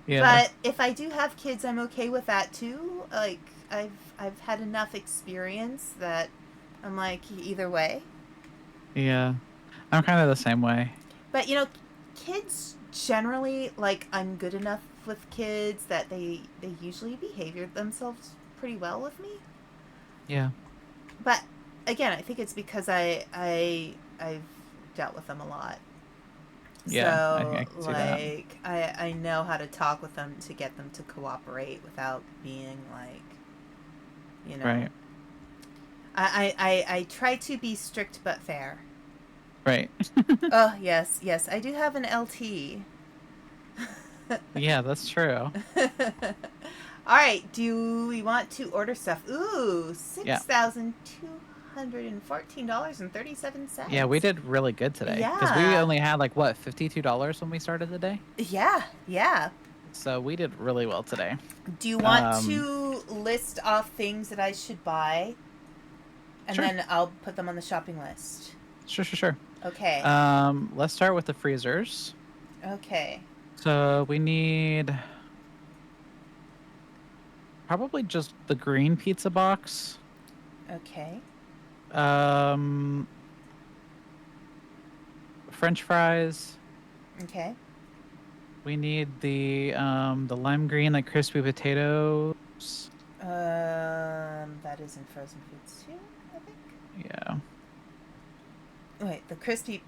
Yeah. But if I do have kids, I'm okay with that too. Like, I've had enough experience that I'm like either way. Yeah. I'm kind of the same way. But kids generally, like, I'm good enough with kids that they usually behave themselves pretty well with me. Yeah. But again, I think it's because I've dealt with them a lot. Yeah. I So, can see that. like, I know how to talk with them to get them to cooperate without being like, you know. Right. I try to be strict but fair. Right. Oh, yes, yes. I do have an LT. Yeah, that's true. All right. Do we want to order stuff? Ooh, Yeah. Yeah, we $6,214.37. did really good today because we Yeah. only had like what, $52 when we started the day. Yeah. Yeah. So we did really well today. Do you want Um, to list off things that I should buy, and sure. then I'll put them on the shopping list? Sure. Okay. Let's start with the freezers. Okay. So we need probably just the green pizza box. Okay. Um, French fries. Okay. We need the lime green, like crispy potatoes. That is in frozen foods too, I think. Yeah. Wait, the crispy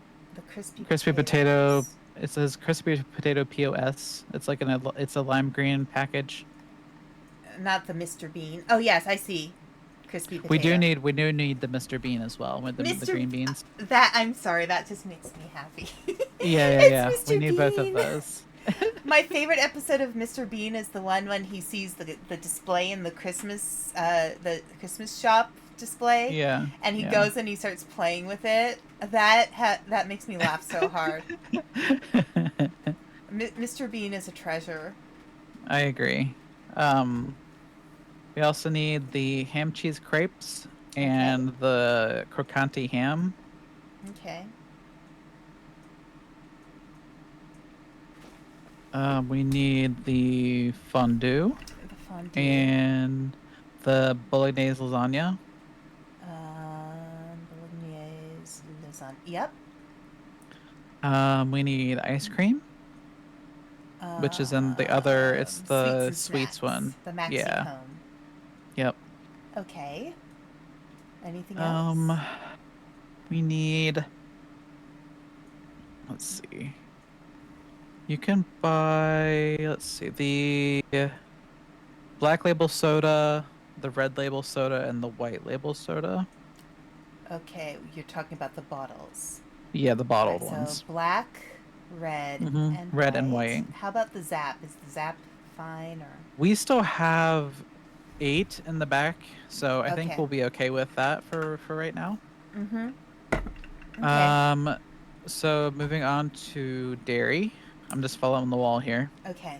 Crispy potato. potatoes. It says crispy potato POS. It's like it's a lime green package. Not the Mr. Bean. Oh yes, I see. Crispy We do potato. need we do need the Mr. Bean as well with the Mr. green beans. That I'm sorry, that just makes me happy. It's Yeah. We Mr. need both of Bean. those. My favorite episode of Mr. Bean is the one when he sees the display in the Christmas shop display, Yeah. and he Yeah. goes and he starts playing with it. That makes me laugh so hard. Mr. Bean is a treasure. I agree. Um, we also need the ham cheese crepes Okay. and the croccante ham. Okay. We need the fondue The fondue. and the bolognese lasagna. Bolognese lasagna. Yep. We need ice cream, which is in the other. It's Sweets the and sweets snacks. one. The maxi Yeah. cone. Yep. Okay. Anything else? Um, we need. Let's see. You can buy. Let's see the black label soda, the red label soda, and the white label soda. Okay, you're talking about the bottles. Yeah, the All bottled right, so ones. black, red, and Red and white. white. How about the Zap? Is the Zap fine or? We still have 8 in the back, so I think Okay. we'll be okay with that for right now. Mm-hmm. Okay. Um, so moving on to dairy. I'm just following the wall here. Okay.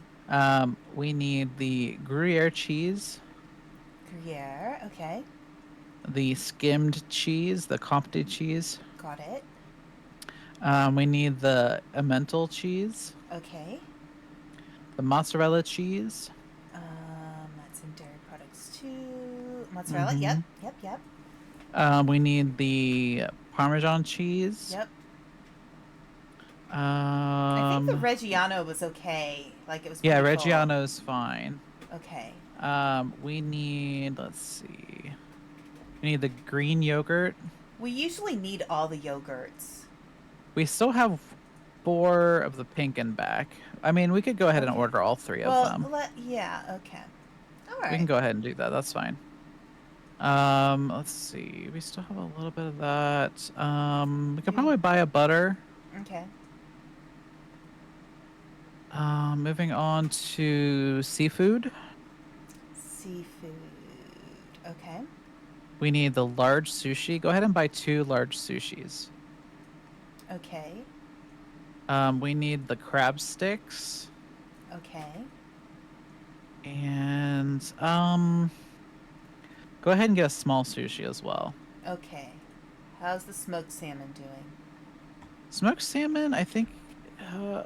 We need the Gruyere cheese, Gruyere. Okay. the skimmed cheese, the Comté cheese. Got it. We need the Emmental cheese, Okay. the mozzarella cheese. That's in dairy products too. Mozzarella. Yep. Mm-hmm. Yep. Yep. We need the Parmesan cheese. Yep. I think the Um, Reggiano was okay. Like it was yeah, pretty full. Reggiano's fine. Okay. We need, let's see. We need the green yogurt. We usually need all the yogurts. We still have 4 of the pink in back. I mean, we could go ahead and Okay. order all 3 of Well, them. yeah. Okay. All We can right. go ahead and do that. That's fine. Let's see. We still have a little bit of that. We could probably buy a butter. Okay. Moving on to seafood. Seafood. Okay. We need the large sushi. Go ahead and buy 2 large sushis. Okay. We need the crab sticks. Okay. And go ahead and get a small sushi as well. Okay. How's the smoked salmon doing? Smoked salmon, I think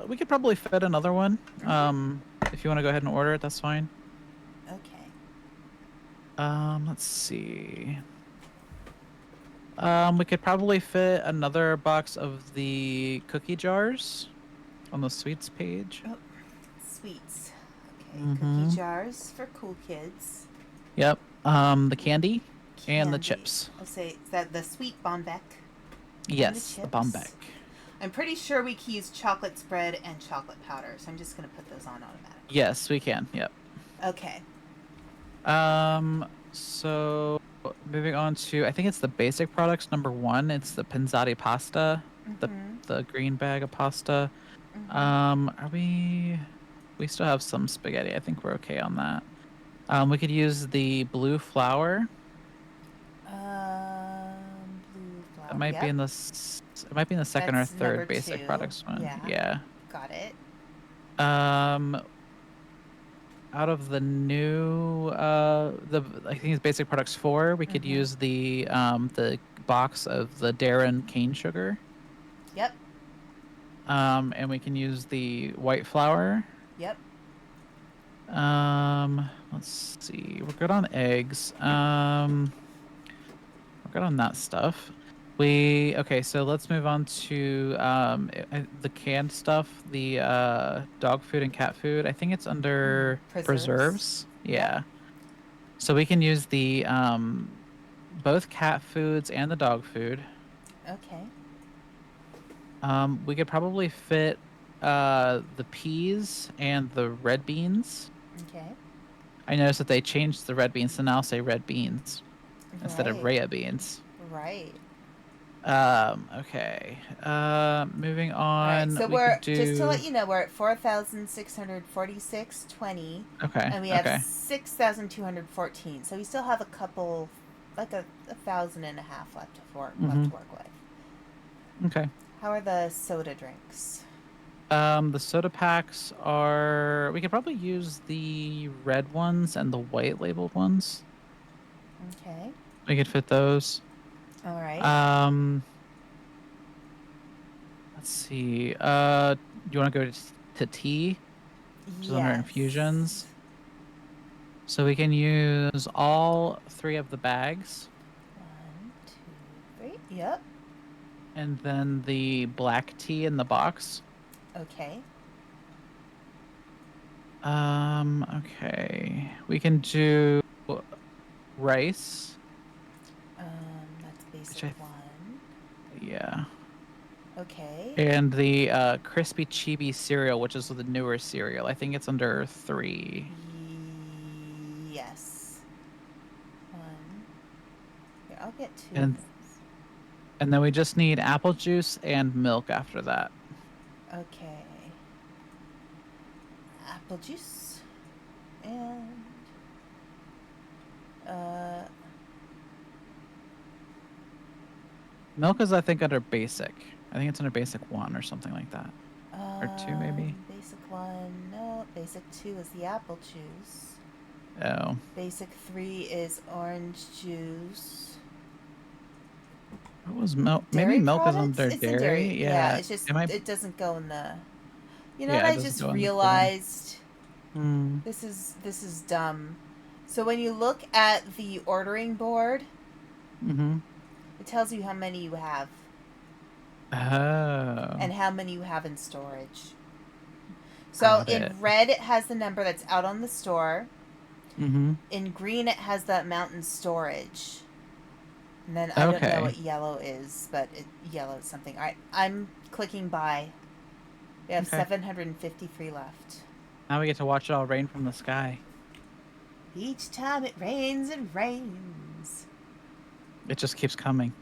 we could probably fit another one. Mm-hmm. If you want to go ahead and order it, that's fine. Okay. Let's see. We could probably fit another box of the cookie jars on the sweets page. Oh, sweets. Okay. Mm-hmm. Cookie jars for cool kids. Yep. The candy and the Candy. chips. I'll say is that the sweet Bombec. Yes, the chips. Bombec. I'm pretty sure we can use chocolate spread and chocolate powder, so I'm just gonna put those on automatic. Yes, we can. Yep. Okay. So moving on to, I think it's the basic products. Number 1, it's the Pinzati pasta, Mm-hmm. the green bag of pasta. Mm-hmm. Are we still have some spaghetti. I think we're okay on that. We could use the blue flour. Blue flour. It might be in the it might be in the second That's or third number basic 2. products one. Yeah. Yeah. Got it. Out of the new I think it's basic products 4, we could Mm-hmm. use the box of the Darren cane sugar. Yep. And we can use the white flour. Yep. Let's see. We're good on eggs. We're good on that stuff. Okay, so let's move on to the canned stuff, the dog food and cat food. I think it's under preserves. Yeah. So we can use the both cat foods and the dog food. Okay. We could probably fit the peas and the red beans. Okay. I noticed that they changed the red beans to now say red beans instead of Right. Rhea beans. Right. Okay. Moving All right. on. So We we're could do... just to let you know, we're at 4,646.20. Okay. And we have okay. 6,214. So we still have a couple, like a 1,500 left to work with. Okay. How are the soda drinks? The soda packs are... We could probably use the red ones and the white labeled ones. Okay. We could fit those. All right. Let's see. You want to go to tea? Which is under infusions. So we can use all 3 of the bags. 1, 2, 3. Yep. And then the black tea in the box. Okay. Okay. We can do rice. That's basic 1. Yeah. Okay. And the crispy chibi cereal, which is the newer cereal. I think it's under 3. Yes. 1. Here, I'll get 2. And then we just need apple juice and milk after that. Okay. Apple juice. And Milk is, I think, under basic. I think it's under basic 1 or something like that. Or 2, maybe. Basic 1. No, basic 2 is the apple juice. Oh. Basic 3 is orange juice. What was milk? Maybe Dairy milk is products? under It's in dairy. dairy. Yeah, Yeah. it's just, It might. it doesn't go in the... You know what Yeah, it I doesn't just go under 4. realized? Hmm. This is dumb. So when you look at the ordering board, Mm-hmm. it tells you how many you have Oh. and how many you have in storage. So Got it. in red, it has the number that's out on the store. Mm-hmm. In green, it has the amount in storage. And then I don't know Okay. what yellow is, but yellow is something. All right, I'm clicking buy. We have Okay. 753 left. Now we get to watch it all rain from the sky. Each time it rains, it rains. It just keeps coming.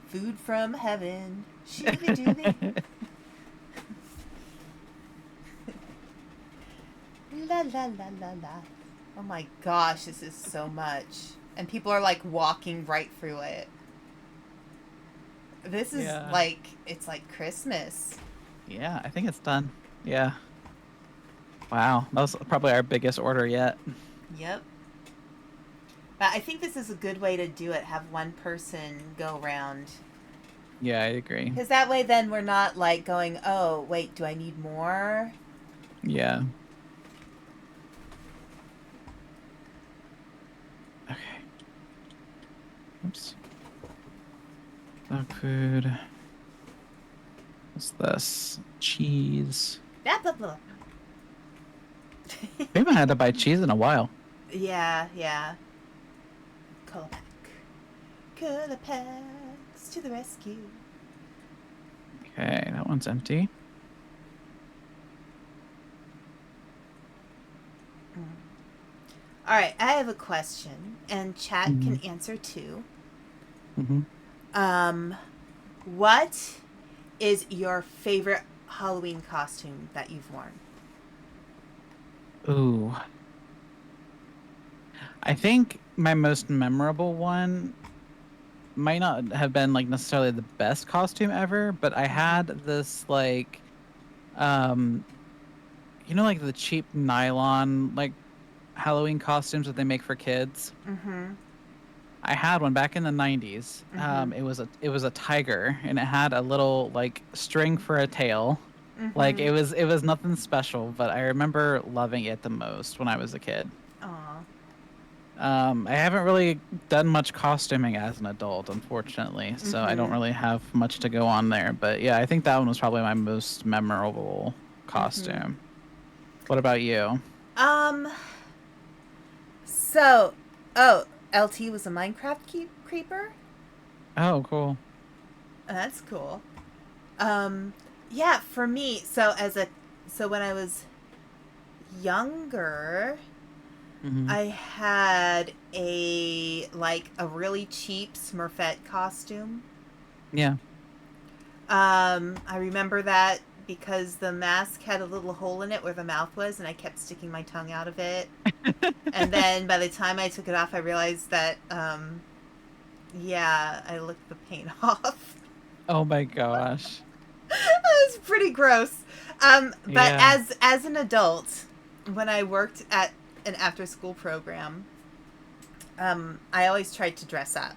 Food from heaven. Shooby dooby. La la la la la. Oh my gosh, this is so much. And people are like walking right through it. This is Yeah. like, it's like Christmas. Yeah, I think it's done. Yeah. Wow, that was probably our biggest order yet. Yep. But I think this is a good way to do it. Have one person go around. Yeah, I agree. Because that way then we're not like going, oh, wait, do I need more? Yeah. Okay. Oops. Dog food. What's this? Cheese. Blah, blah, blah. We haven't had to buy cheese in a while. Yeah, yeah. Collapacks to the rescue. Okay, that one's empty. All right, I have a question, and chat can answer too. Mm-hmm. What is your favorite Halloween costume that you've worn? Ooh. I think my most memorable one might not have been like necessarily the best costume ever, but I had this like like the cheap nylon like Halloween costumes that they make for kids. Mm-hmm. I had one back in the 90s. Mm-hmm. It was a tiger and it had a little like string for a tail. Mm-hmm. Like it was nothing special, but I remember loving it the most when I was a kid. Aw. I haven't really done much costuming as an adult, unfortunately, so I don't really have much to go on there. But yeah, I think that one was probably my most memorable costume. What about you? So, LT was a Minecraft creeper? Oh, cool. That's cool. Yeah, for me, so when I was younger, I had a really cheap Smurfette costume. Yeah. I remember that because the mask had a little hole in it where the mouth was, and I kept sticking my tongue out of it. And then by the time I took it off, I realized that, I licked the paint off. Oh my gosh. It was pretty gross. But Yeah. as an adult, when I worked at an after-school program, I always tried to dress up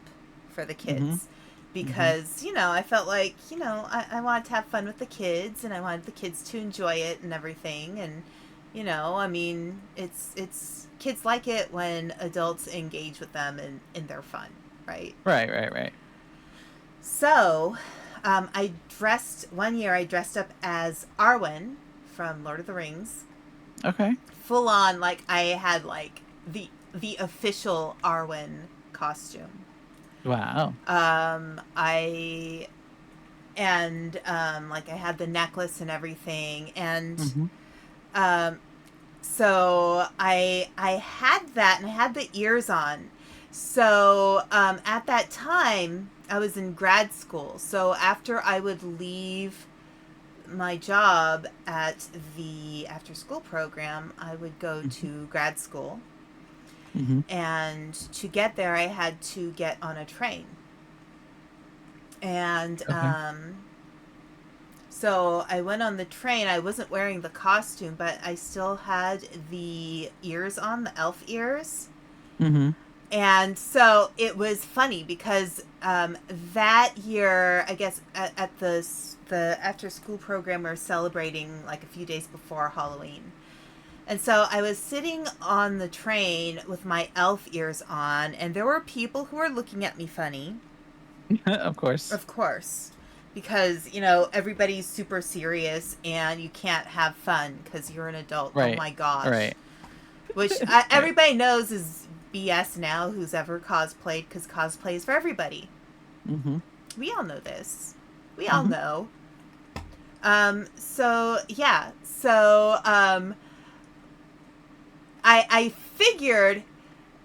for the kids because, I felt like, I wanted to have fun with the kids and I wanted the kids to enjoy it and everything. And, I mean, it's kids like it when adults engage with them in their fun, right? Right. So, one year I dressed up as Arwen from Lord of the Rings. Okay. Full on, like, I had, like, the official Arwen costume. Wow. I had the necklace and everything, and so I had that, and I had the ears on. So at that time, I was in grad school. So after I would leave my job at the after school program, I would go to grad school. And to get there, I had to get on a train. And Okay. so I went on the train. I wasn't wearing the costume, but I still had the ears on, the elf ears. Mm-hmm. And so it was funny because that year, I guess at the after school program, we were celebrating like a few days before Halloween. And so I was sitting on the train with my elf ears on, and there were people who were looking at me funny, Of course. of course, because, everybody's super serious and you can't have fun because you're an adult. Oh Right. my gosh. Right. Which Right. everybody knows is BS now who's ever cosplayed, because cosplay is for everybody. Mm-hmm. We all know this. We all Mm-hmm. know. So, yeah. So, I figured,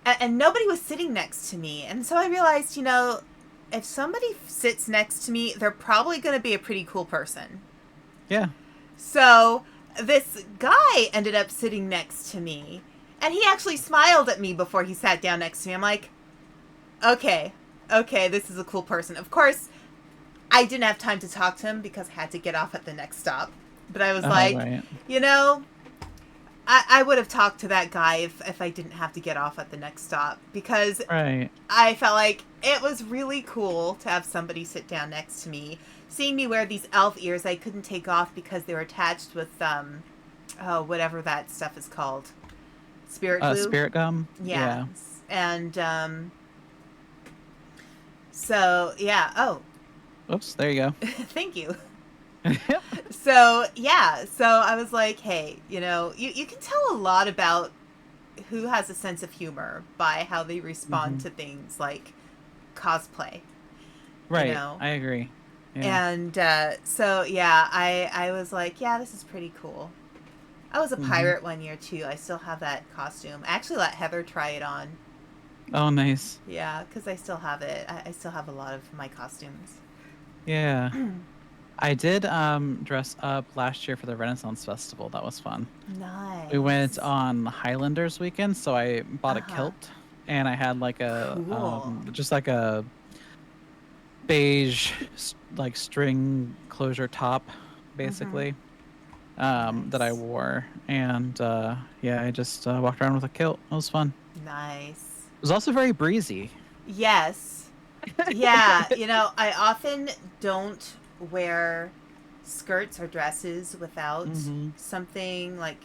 and nobody was sitting next to me. And so I realized, if somebody sits next to me, they're probably going to be a pretty cool person. Yeah. So this guy ended up sitting next to me, and he actually smiled at me before he sat down next to me. I'm like, okay, this is a cool person. Of course, I didn't have time to talk to him because I had to get off at the next stop. But I was Oh, like, right. you know, I would have talked to that guy if I didn't have to get off at the next stop, because Right. I felt like it was really cool to have somebody sit down next to me. Seeing me wear these elf ears I couldn't take off because they were attached with, whatever that stuff is called. Spirit glue? Spirit gum. Yeah. Yeah. And, so, yeah. Oh, Oops. There you thank you. go. So, yeah. So I was like, hey, you can tell a lot about who has a sense of humor by how they respond Mm-hmm. to things like cosplay, you Right. know? I agree. Yeah. And so, yeah, I was like, yeah, this is pretty cool. I was a Mm-hmm. pirate one year, too. I still have that costume. I actually let Heather try it on. Oh, nice. Yeah, because I still have it. I still have a lot of my costumes. Yeah. I did dress up last year for the Renaissance Festival. That was fun. We went Nice. on Highlanders weekend, so I bought a Uh-huh. kilt and I had like a Cool. just like a beige like string closure top Mm-hmm. basically that I Nice. wore, and yeah, I just walked around with a kilt. It was fun. Nice. It was also very breezy. Yes. Yeah, I often don't wear skirts or dresses without Mm-hmm. something like,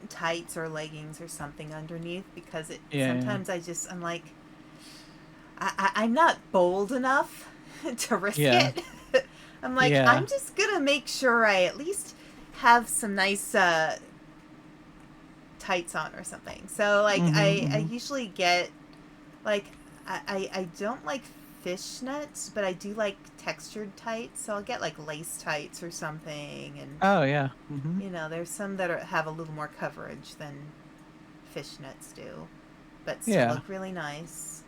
tights or leggings or something underneath, because Yeah. sometimes I'm like, I'm not bold enough to risk Yeah. it. I'm like, Yeah. I'm just gonna make sure I at least have some nice tights on or something. So like Mm-hmm. I Mm-hmm. usually get like I don't like fishnets, but I do like textured tights. So I'll get like lace tights or something, and Oh yeah. Mm-hmm. there's some that have a little more coverage than fishnets do, but still Yeah. look really nice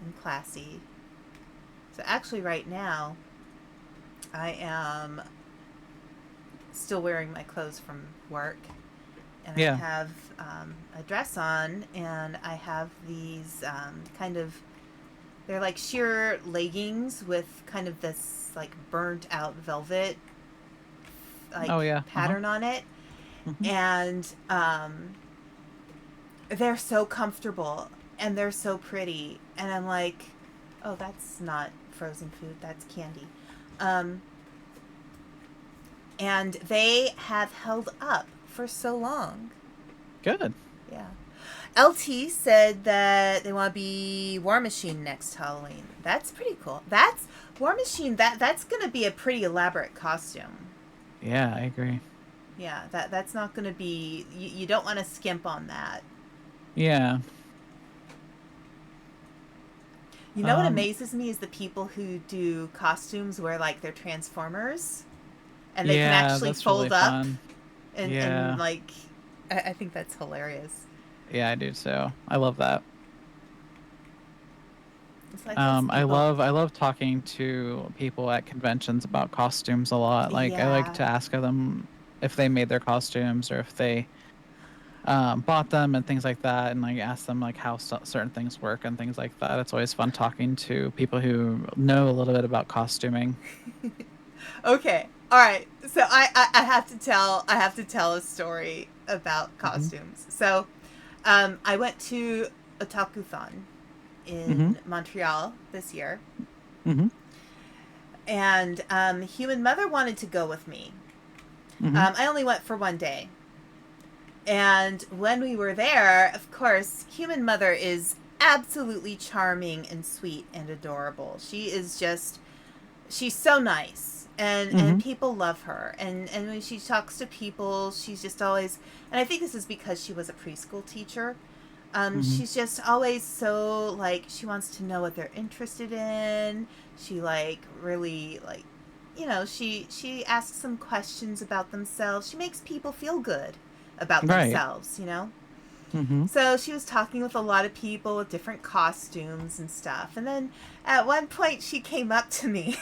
and classy. So actually, right now, I am still wearing my clothes from work, and I Yeah. have a dress on, and I have these kind of, they're like sheer leggings with kind of this like burnt out velvet like Oh yeah. Uh-huh. pattern on it, Mm-hmm. and they're so comfortable and they're so pretty, and I'm like, oh, that's not frozen food, that's candy. Um, and they have held up for so long. Good. Yeah. LT said that they want to be War Machine next Halloween. That's pretty cool. That's War Machine. That's going to be a pretty elaborate costume. Yeah, I agree. Yeah, that's not going to be. You don't want to skimp on that. Yeah. You know what Um, amazes me is the people who do costumes where like they're Transformers, and they can yeah, actually that's really fold up, fun. and Yeah. like, I think that's hilarious. Yeah, I do too. I love that. It's like those I people. love talking to people at conventions about costumes a lot. Like I like Yeah. to ask them if they made their costumes or if they bought them and things like that, and like asked them like how certain things work and things like that. It's always fun talking to people who know a little bit about costuming. Okay. All right. So I have to tell a story about Mm-hmm. costumes. So I went to OtakuThon Mm-hmm. in Montreal this year, Mm-hmm. and Human Mother wanted to go with me. Mm-hmm. I only went for one day. And when we were there, of course, Human Mother is absolutely charming and sweet and adorable. She's so nice. And Mm-hmm. people love her. And when she talks to people, she's just always, and I think this is because she was a preschool teacher. Mm-hmm. She's just always so like she wants to know what they're interested in. She like really like she asks some questions about themselves. She makes people feel good about Right. themselves, you know? Mm-hmm. So she was talking with a lot of people with different costumes and stuff. And then at one point she came up to me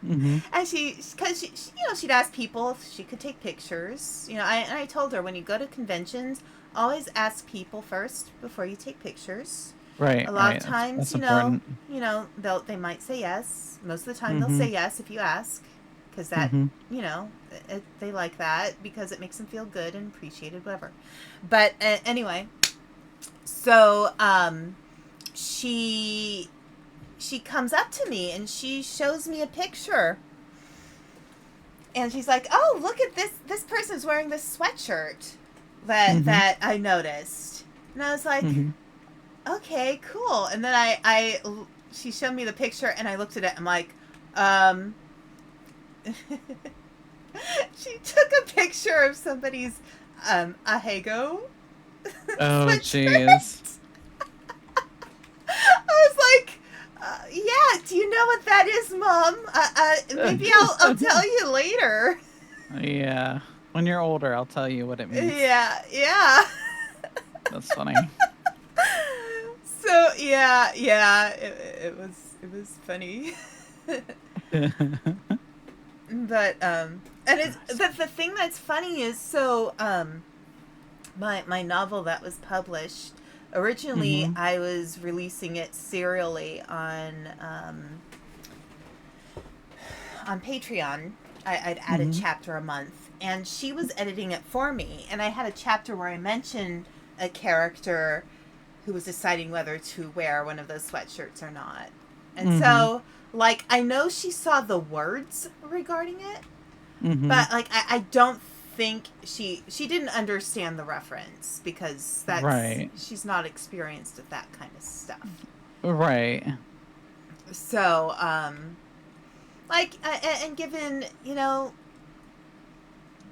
Mm-hmm. and because she'd ask people if she could take pictures. I told her when you go to conventions, always ask people first before you take pictures. Right. A lot of Right. times, That's important. they might say yes. Most of the time, they'll Mm-hmm. say yes if you ask, because that, Mm-hmm. they like that because it makes them feel good and appreciated, whatever. But anyway, so she she comes up to me and she shows me a picture, and she's like, "Oh, look at this! This person's wearing this sweatshirt Mm-hmm. that I noticed," and I was like, Mm-hmm. okay, cool. And then she showed me the picture, and I looked at it. I'm like, um, she took a picture of somebody's ahego Oh, jeez. sweatshirt. I was like, yeah. Do you know what that is, Mom? Maybe I'll tell you later. Yeah. When you're older, I'll tell you what it means. Yeah, yeah. That's funny. So yeah, it was funny. But and it's the thing that's funny is so my novel that was published originally, Mm-hmm. I was releasing it serially on Patreon. I'd add a Mm-hmm. chapter a month, and she was editing it for me, and I had a chapter where I mentioned a character who was deciding whether to wear one of those sweatshirts or not. And Mm-hmm. so, like, I know she saw the words regarding it, Mm-hmm. but like, I don't think she didn't understand the reference because Right. she's not experienced with that kind of stuff. Right. So, like, and given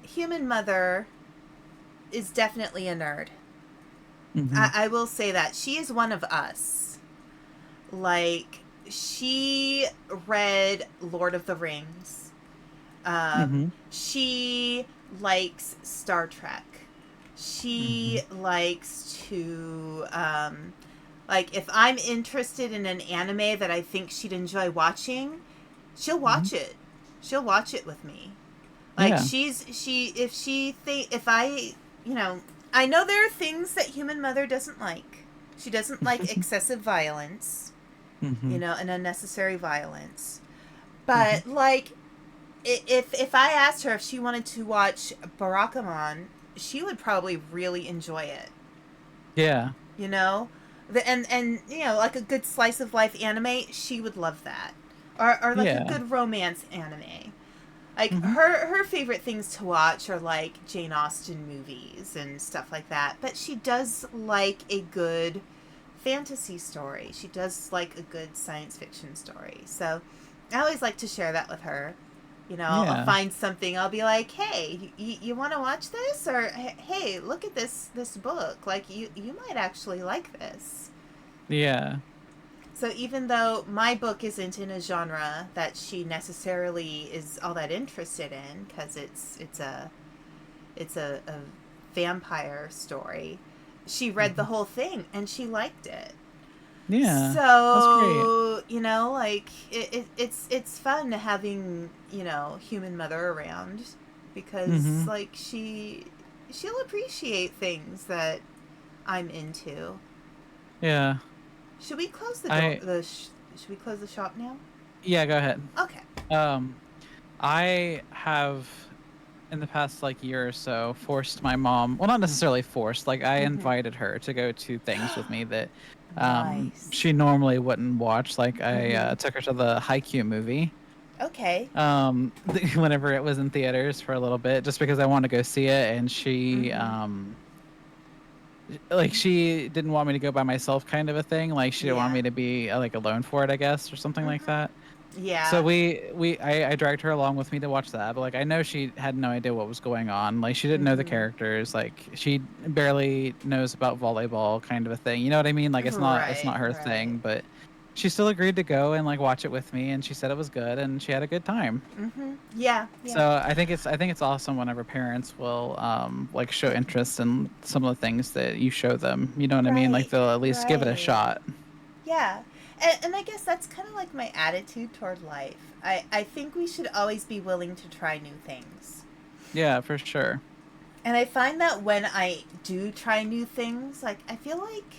Human Mother is definitely a nerd. Mm-hmm. I will say that she is one of us. Like, she read Lord of the Rings. Mm-hmm. She likes Star Trek. Mm-hmm. She likes to, like, if I'm interested in an anime that I think she'd enjoy watching, she'll Mm-hmm. watch it. She'll watch it with me. Like, Yeah. if I, I know there are things that Human Mother doesn't like. She doesn't like excessive violence, Mm-hmm. and unnecessary violence. Mm-hmm. But like, if I asked her if she wanted to watch Barakamon, she would probably really enjoy it. Yeah. You know, and like a good slice of life anime, she would love that, or like a Yeah. good romance anime. Like, Mm-hmm. her favorite things to watch are like Jane Austen movies and stuff like that. But she does like a good fantasy story. She does like a good science fiction story. So I always like to share that with her. I'll Yeah. find something. I'll be like, "Hey, you want to watch this?" Or, "Hey, look at this book. Like, you might actually like this." Yeah. So even though my book isn't in a genre that she necessarily is all that interested in, because it's a vampire story, she read the Mm-hmm. whole thing and she liked it. Yeah. That's great. So like, it's fun having Human Mother around, because Mm-hmm. like, she she'll appreciate things that I'm into. Yeah. Should we close the door? I Should we close the shop now? Yeah, go ahead. Okay. Um, I have in the past like year or so forced my mom, well, not necessarily forced, like I Mm-hmm. invited her to go to things with me that Nice. she normally wouldn't watch. Like I Mm-hmm. took her to the Haikyuu movie Okay. whenever it was in theaters for a little bit, just because I wanted to go see it, and she Mm-hmm. like she didn't want me to go by myself, kind of a thing. Like she didn't want Yeah. me to be like alone for it, I guess, or something like Mm-hmm. that. So Yeah. I dragged her along with me to watch that, but like I know she had no idea what was going on. Like she didn't know the Mm-hmm. characters. Like she barely knows about volleyball, kind of a thing. You know what I mean? Like it's Right. not her Right. thing, but she still agreed to go and like watch it with me, and she said it was good, and she had a good time. Mm-hmm. Yeah. Yeah. So I think it's awesome whenever parents will like show interest in some of the things that you show them. You know what I mean? Like Right. they'll at least give it a Right. shot. Yeah. And I guess that's kind of like my attitude toward life. I think we should always be willing to try new things. Yeah, for sure. And I find that when I do try new things, like, I feel like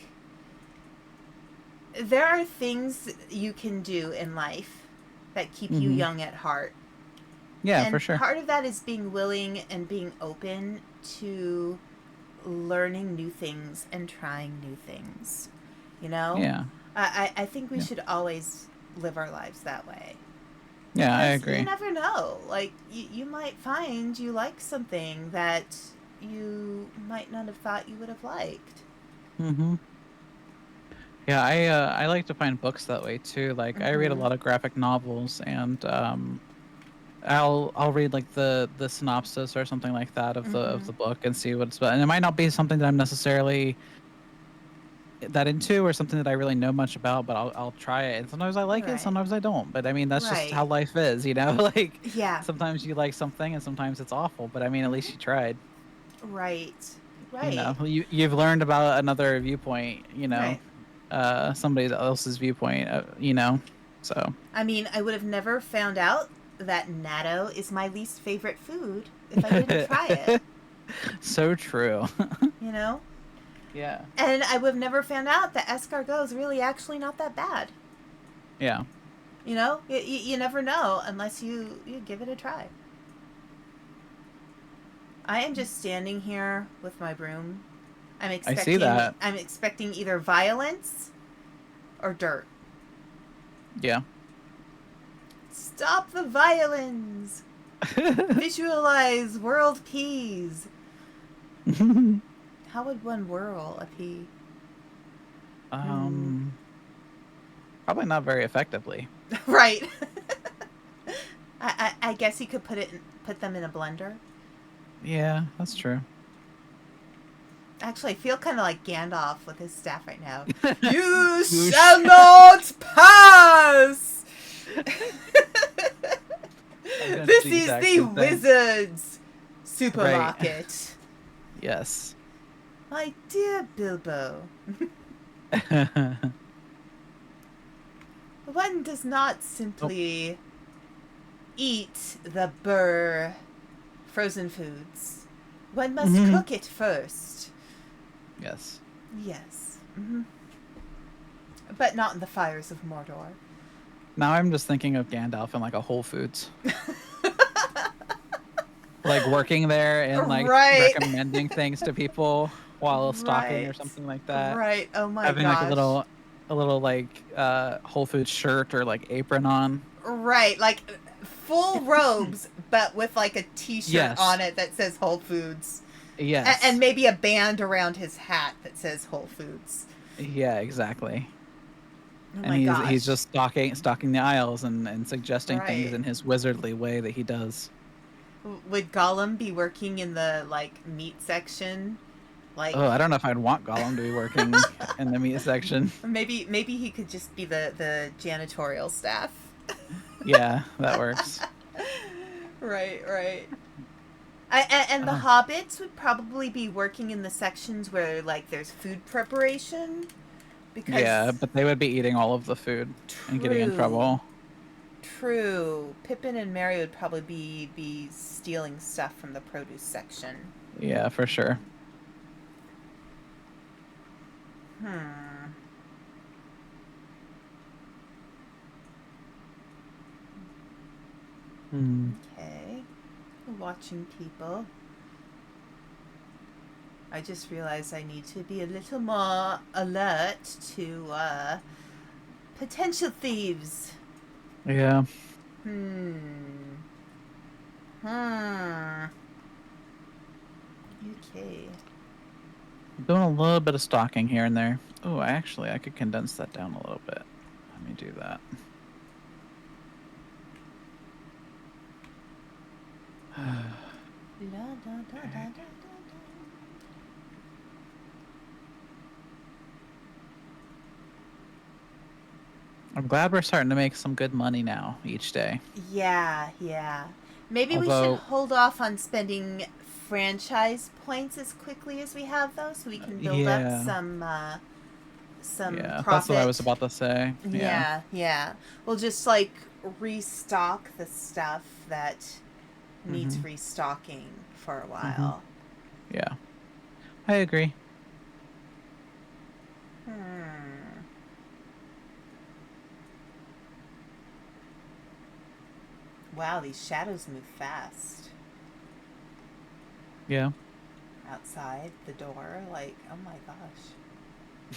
there are things you can do in life that keep you Hmm. young at heart. Yeah, for And sure. part of that is being willing and being open to learning new things and trying new things. You know? Yeah. I think we Yeah. should always live our lives that way. Yeah, I Because you agree. never know. Like, you might find you like something that you might not have thought you would have liked. Hmm. Yeah, I like to find books that way too. Like I read a Mm-hmm. lot of graphic novels, and I'll read like the synopsis or something like that of Mm-hmm. the book and see what it's about. And it might not be something that I'm necessarily that into or something that I really know much about, but I'll try it. And sometimes I like it, Right. sometimes I don't. But I mean, that's just Right. how life is, you know? Like Yeah. sometimes you like something and sometimes it's awful, but I mean, at least you Mm-hmm. tried. Right. You know, Right. you've learned about another viewpoint, you know, Right. somebody else's viewpoint, you know. So, I mean, I would have never found out that natto is my least favorite food if I didn't try it. so true. You know? Yeah. And I would have never found out that escargot is really actually not that bad. Yeah. You know? You never know unless you give it a try. I am just standing here with my broom. I see that. I'm expecting either violence or dirt. Yeah. Stop the violence. Visualize world peas. How would one whirl a pea? um, Probably not very effectively. Right. I guess you could put them in a blender. Yeah, that's true. Actually, I feel kind of like Gandalf with his staff right now. You You shall not pass! This the is exact the same thing. wizard's supermarket. Yes. My dear Bilbo, one does not simply eat the burr frozen foods. One must cook it first. Yes. Yes. Mm-hmm. But not in the fires of Mordor. Now I'm just thinking of Gandalf in like a Whole Foods, like working there and like Right. recommending things to people while stalking or Right. something like that. Right. Oh my Having like gosh. a little like Whole Foods shirt or like apron on. Right. Like full robes, but with like a t-shirt Yes. on it that says Whole Foods. Yes. And maybe a band around his hat that says Whole Foods. Yeah, exactly. Oh And my gosh. he's just stalking the aisles and suggesting things Right. in his wizardly way that he does. Would Gollum be working in the like meat section? Like Oh, I don't know if I'd want Gollum to be working in the meat section. maybe he could just be the janitorial staff. Yeah, that works. Right, right. And the hobbits would probably be working in the sections where like there's food preparation because Yeah, but they would be eating all of the food and getting in trouble. True. Pippin and Merry would probably be stealing stuff from the produce section. Yeah, for sure. Hmm. Hmm. Okay. Watching people. I just realized I need to be a little more alert to potential thieves. Yeah. Hmm. Hmm. Okay. I'm doing a little bit of stalking here and there. Oh, actually, I could condense that down a little bit. Let me do that. La, da, da, da, Okay. da, da, da. I'm glad we're starting to make some good money now each day. Yeah, yeah. Maybe we should Although, hold off on spending franchise points as quickly as we have those, so we can build up yeah, some yeah, that's what I was profit. about to say. Yeah. Yeah, yeah. We'll just like restock the stuff that needs Mhm. restocking for a Mhm. while. Yeah, I agree. Hmm. Wow, these shadows move fast. Yeah. Outside the door, like, oh my gosh.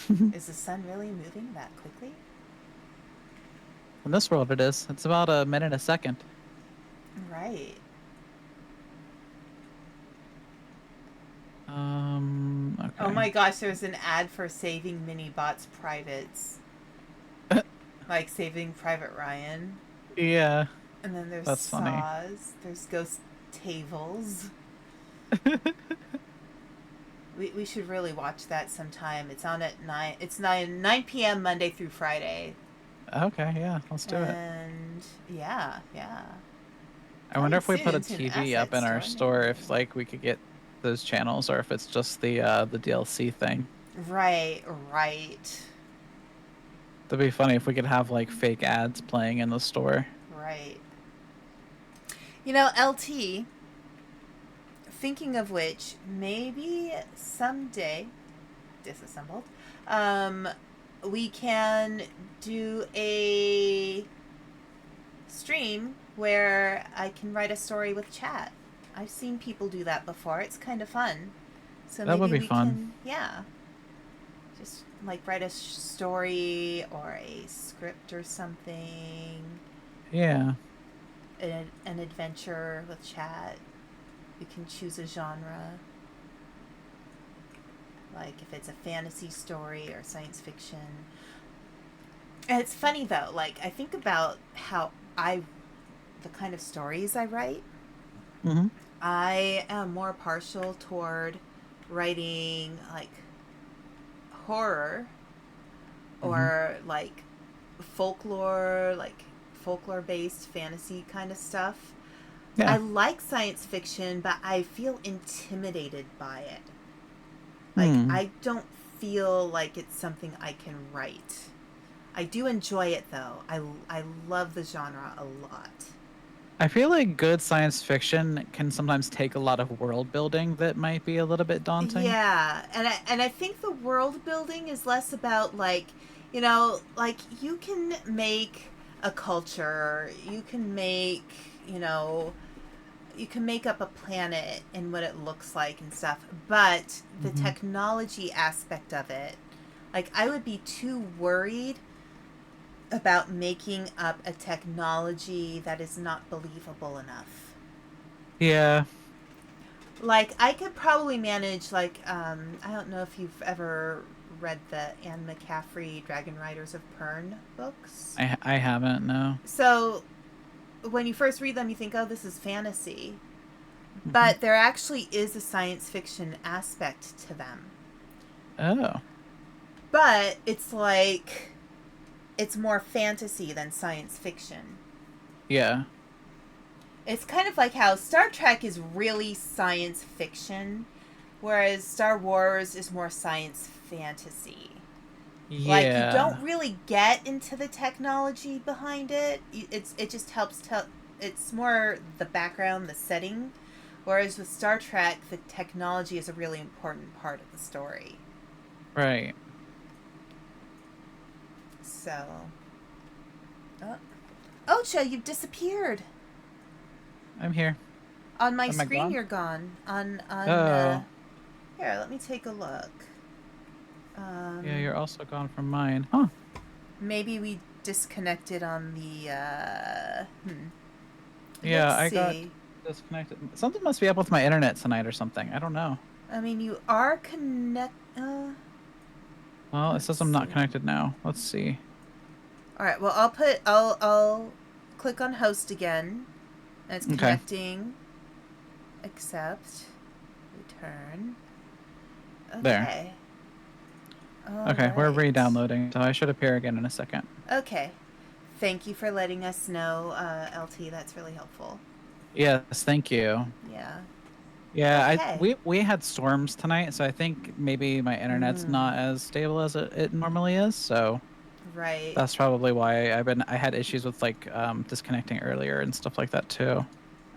In Is the sun really moving that quickly? this world, it is. It's about a minute a second. Right. Oh Okay. my gosh, there's an ad for saving mini bots privates. Like saving Private Ryan. Yeah, And then there's that's funny. saws, there's ghost tables. We should really watch that sometime. It's on at 9. It's 9 p.m. Monday through Friday. Okay, yeah, let's do it. And yeah, yeah. I wonder Coming if we put a soon to an TV up asset in our store near store, you. if like we could get those channels, or if it's just the DLC thing. Right, right, That'd be funny if we could have like fake ads playing in the store. right. You know, LT, thinking of which, maybe someday, disassembled, um, we can do a stream where I can write a story with chat. I've seen people do that before. It's kind of fun. So That would maybe be we fun. can, yeah, just like write a story or a script or something, Yeah. an adventure with chat. We can choose a genre, like if it's a fantasy story or science fiction. And it's funny though, like I think about how the kind of stories I write. Hmm. I am more partial toward writing like horror Hmm. or folklore, like folklore based fantasy kind of stuff. I Yeah. like science fiction, but I feel intimidated by it. Like, Hmm. I don't feel like it's something I can write. I do enjoy it though. I love the genre a lot. I feel like good science fiction can sometimes take a lot of world building that might be a little bit daunting. Yeah, and I think the world building is less about like, you know, like you can make a culture, you can make, you know, you can make up a planet and what it looks like and stuff, but the Hmm. technology aspect of it, like I would be too worried about making up a technology that is not believable enough. Yeah. Like I could probably manage like I don't know if you've ever read the Anne McCaffrey Dragon Riders of Pern books. I haven't, no. So when you first read them you think, oh, this is fantasy. Hmm. But there actually is a science fiction aspect to them. Oh. But it's like it's more fantasy than science fiction. Yeah. It's kind of like how Star Trek is really science fiction, whereas Star Wars is more science fantasy. Like you don't Yeah. really get into the technology behind it. It just helps tell. It's more the background, the setting. Whereas with Star Trek, the technology is a really important part of the story. Right. So, Ocha, you've disappeared. I'm here. On my Am I screen, gone? you're gone. Oh. Here, let me take a look. Yeah, you're also gone from mine. Huh. Maybe we disconnected on the. Yeah, Let's I got see. disconnected. Something must be up with my internet tonight or something. I don't know. I mean, you are connect. Well, it Let's says I'm not see. connected now. Let's see. All right. Well, I'll click on host again. And it's Okay. connecting. Accept. Return. There. Okay. All Okay, we're right. re-downloading, so I should appear again in a second. Okay. Thank you for letting us know, LT. That's really helpful. Yes, thank you. Yeah. Yeah, Okay. we had storms tonight, so I think maybe my internet's not as stable as it normally is. So Right. that's probably why I had issues with like disconnecting earlier and stuff like that too.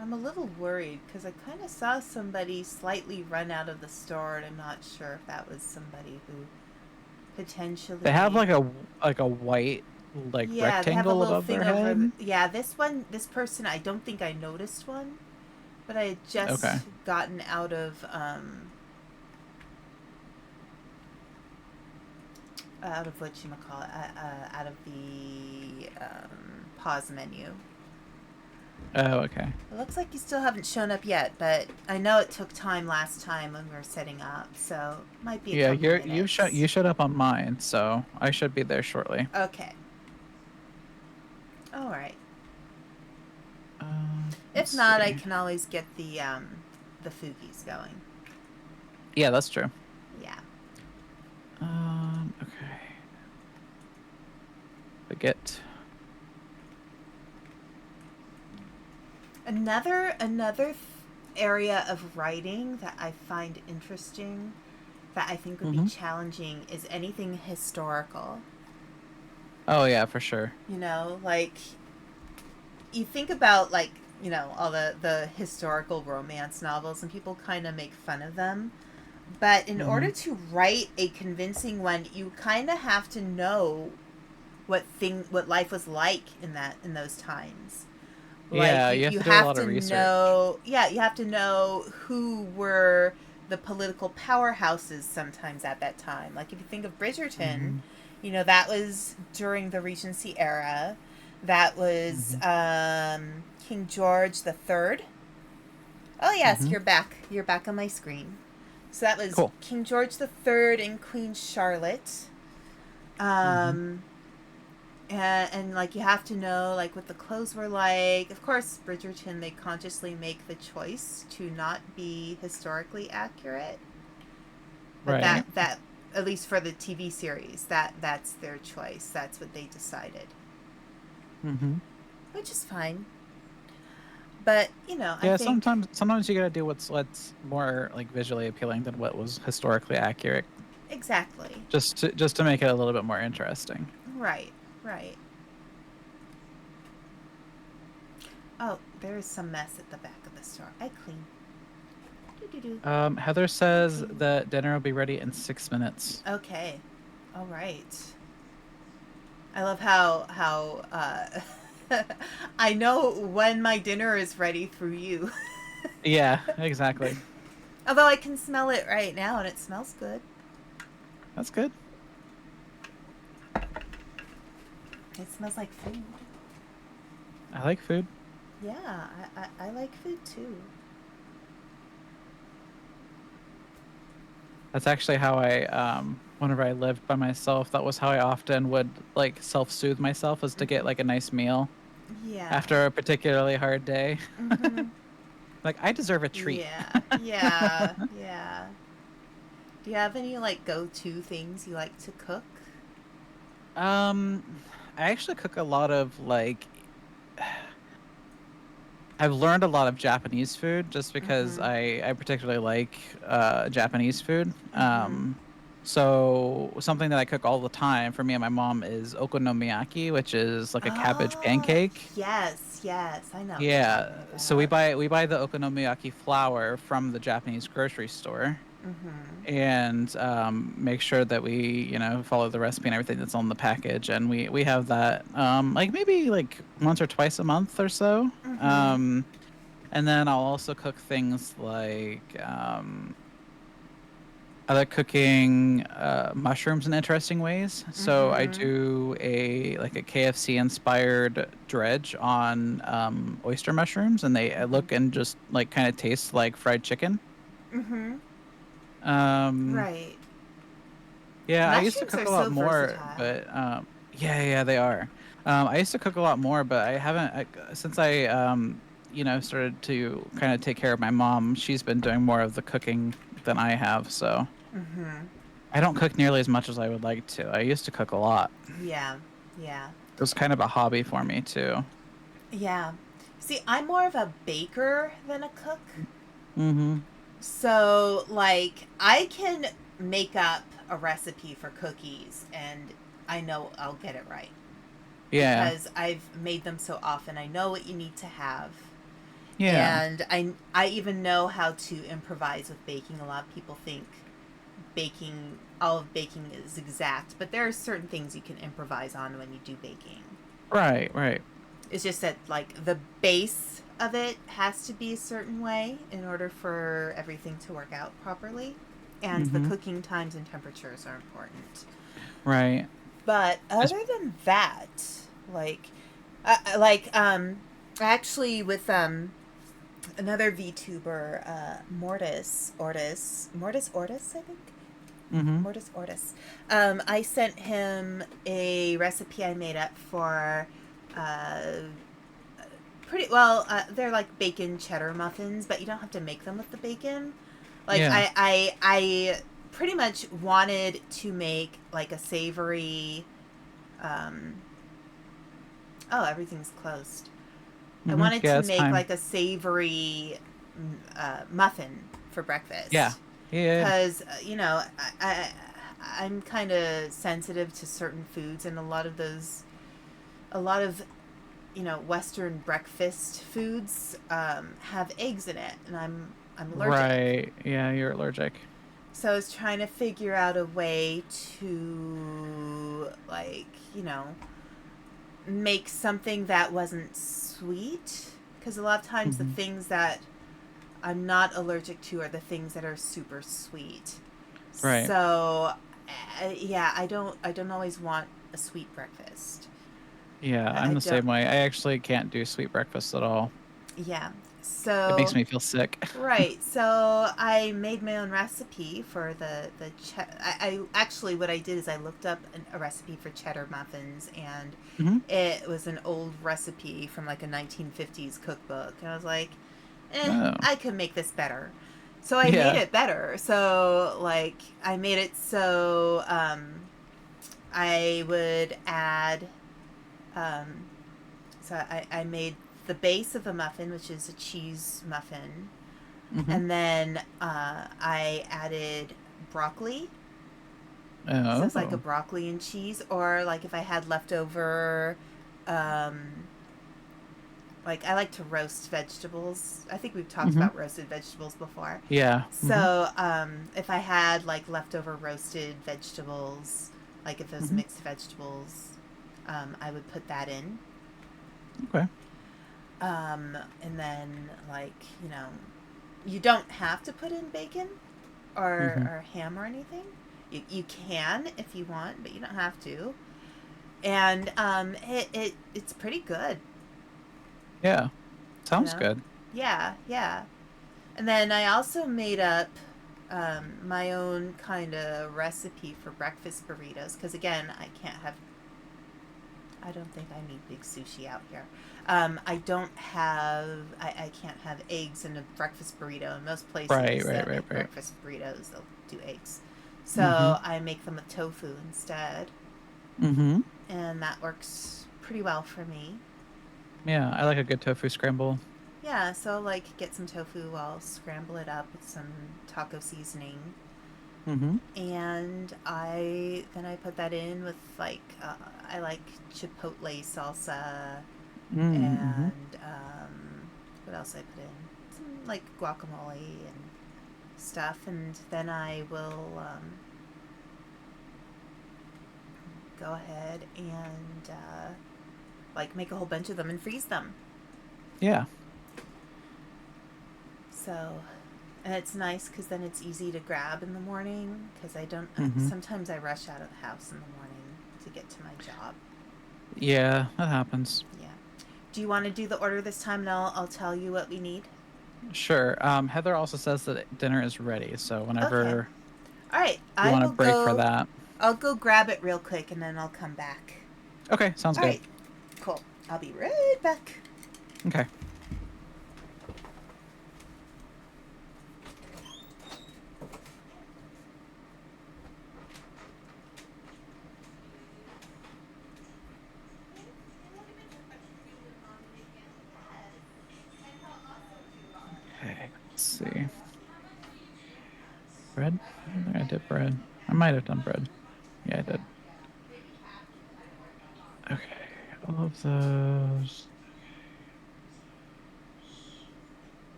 I'm a little worried because I kind of saw somebody slightly run out of the store, and I'm not sure if that was somebody who potentially. They have like a white like Yeah, they have a rectangle little above thing their over. head. Yeah, this person, I don't think I noticed one, but I had Okay. just gotten out of whatchamacallit, out of the pause menu. Oh, okay. It looks like you still haven't shown up yet, but I know it took time last time when we were setting up, so might be a Yeah, couple you minutes. showed up on mine, so I should be there shortly. Okay. All right. Let's If not, I see. can always get the Fugies going. Yeah, that's true. Yeah. Okay. Forget. Another area of writing that I find interesting, that I think would be challenging, is anything historical. Oh yeah, for sure. You know, like you think about like, you know, all the historical romance novels, and people kind of make fun of them. But in order to write a convincing one, you kind of have to know what life was like in those times. Like Yeah, you have you to do a have lot to of research. know, yeah, you have to know who were the political powerhouses sometimes at that time. Like if you think of Bridgerton, you know, that was during the Regency era. That was King George the Third. Oh yes, you're back. You're back on my screen. So that was Cool. King George the Third and Queen Charlotte. And like you have to know like what the clothes were like. Of course, Bridgerton, they consciously make the choice to not be historically accurate, but Right. that at least for the TV series, that's their choice. That's what they decided, which is fine. But you know, I Yeah, think sometimes you gotta do what's more like visually appealing than what was historically accurate, exactly just to make it a little bit more interesting. right, right. Oh, there is some mess at the back of the store. I clean. Doo-doo-doo. Heather says that dinner will be ready in 6 minutes. Okay, all right. I love how I know when my dinner is ready through you. Yeah, exactly. Although I can smell it right now, and it smells good. That's good. It smells like food. I like food. Yeah, I like food too. That's actually how whenever I lived by myself, that was how I often would like self-soothe myself, was to get like a nice meal Yeah. after a particularly hard day. Like I deserve a treat. Yeah, yeah, yeah. Do you have any like go-to things you like to cook? I actually cook a lot of like I've learned a lot of Japanese food just because I particularly like Japanese food. So something that I cook all the time for me and my mom is okonomiyaki, which is like a cabbage Oh, pancake. yes, yes. I know what you're talking Yeah. So we about. buy the okonomiyaki flour from the Japanese grocery store Mm-hmm. and make sure that we, follow the recipe and everything that's on the package. And we have that like maybe like once or twice a month or so. Mm-hmm. Um, and then I'll also cook things like I like cooking mushrooms in interesting ways. So I Mm-hmm. do a KFC inspired dredge on oyster mushrooms, and they Mm-hmm. look and just like kind of taste like fried chicken. Mm-hmm. Um, Right. yeah, I used to Mushrooms cook are a lot so more, versatile. but yeah, they are. I used to cook a lot more, but I haven't since I started to kind of take care of my mom. She's been doing more of the cooking than I have, so. Mm-hmm. I don't cook nearly as much as I would like to. I used to cook a lot. Yeah. Yeah. It was kind of a hobby for me too. Yeah. See, I'm more of a baker than a cook. Mhm. So, like, I can make up a recipe for cookies and I know I'll get it right Yeah. because I've made them so often. I know what you need to have. Yeah. And I even know how to improvise with baking. A lot of people think baking all of baking is exact, but there are certain things you can improvise on when you do baking. Right, right. It's just that like the base of it has to be a certain way in order for everything to work out properly. And the Mhm. cooking times and temperatures are important. Right. But Just other than that, like like actually with another VTuber, Mortis Ortis, I think. mhm. Mortis Ortis. I sent him a recipe I made up for uh, pretty well. They're like bacon cheddar muffins, but you don't have to make them with the bacon. Like Yeah. I pretty much wanted to make like a savory. Um, oh, everything's closed. I Mhm. wanted Yeah, to it's make time. like a savory muffin for Yeah. breakfast Yeah. because I'm kind of sensitive to certain foods, and a lot of Western breakfast foods have eggs in it, and I'm allergic. Right. Yeah, you're allergic. So I was trying to figure out a way to like make something that wasn't sweet, because a lot of times the Mhm. things that I'm not allergic to are the things that are super sweet. Right. So, yeah, I don't always want a sweet breakfast. Yeah, I I'm the don't. same way. I actually can't do sweet breakfast at all. Yeah. It makes So, me feel sick. right. So I made my own recipe for I actually what I did is I looked up a recipe for cheddar muffins, and Mhm. it was an old recipe from like a 1950s cookbook, and I was like, Oh. I could make this better. So I made Yeah. it better. So like I made it so I would add um, I made the base of the muffin, which is a cheese muffin, Mhm. and then I added broccoli. So it's like a Oh. broccoli and cheese, or like if I had leftover, um, like I like to roast vegetables. I think we've talked Mhm. about roasted vegetables before. Yeah. Mhm. So if I had like leftover roasted vegetables, like if it was Mhm. mixed vegetables, I would put that in. Okay. And then like you don't have to put in bacon Mhm. or ham or anything. You can if you want, but you don't have to. And it's pretty good, Yeah. you Sounds know. good. Yeah, yeah. And then I also made up my own kind of recipe for breakfast burritos because again, I can't have. I don't think I need big sushi out here. I don't have. I can't have eggs in a breakfast burrito. In most Right, places right, that right, make right. breakfast burritos, they'll do eggs. Mhm. So I make them with tofu instead, Mhm. and that works pretty well for me. Yeah, I like a good tofu scramble. Yeah, so like get some tofu, I'll scramble it up with some taco seasoning, Mm-hmm. and I put that in with I like chipotle salsa Mm-hmm. and what else I put in? Some like guacamole and stuff, and then I will go ahead and like make a whole bunch of them and freeze them. Yeah. So, and it's nice because then it's easy to grab in the morning because I don't. Mm-hmm. Sometimes I rush out of the house in the morning to get to my job. Yeah, that happens. Yeah. Do you want to do the order this time, and I'll tell you what we need? Sure. Heather also says that dinner is ready, so Okay. whenever All right. you I want to will break for go. that. I'll go grab it real quick, and then I'll come back. Okay, sounds All good. right. Cool. I'll be right back. Okay. Okay, let's see. Bread? I don't think I did bread. I might have done bread. Yeah, I did. Okay, all of those.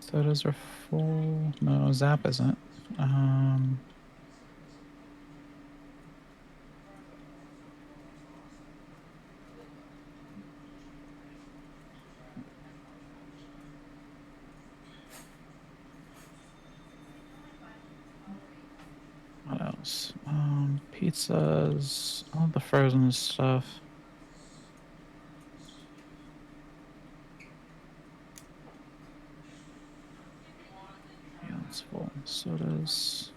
Sodas are full. No, Zap isn't. Um, what else? Pizzas, all the frozen stuff. Yeah, it's full. Sodas.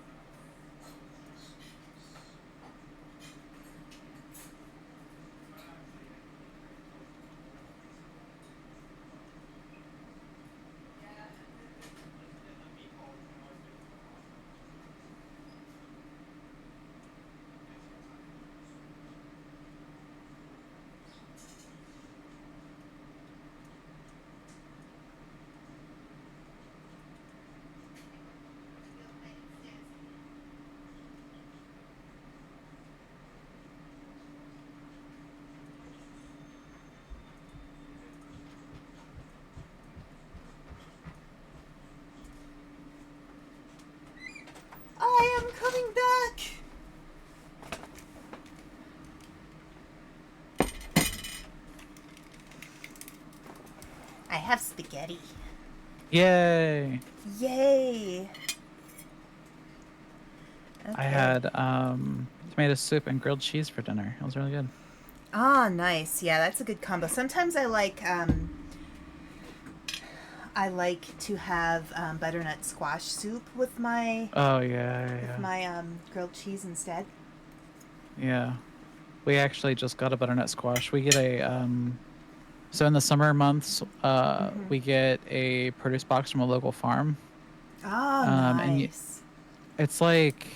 I am coming back. I have spaghetti. Yay! Yay. I Okay. had tomato soup and grilled cheese for dinner. It was really good. Ah, nice. Yeah, that's a good combo. Sometimes I like to have butternut squash soup Oh yeah, with yeah, my grilled cheese instead. yeah. We actually just got a butternut squash. We get a so in the summer months, Mm-hmm. we get a produce box from a local farm. Oh, And nice. it's like,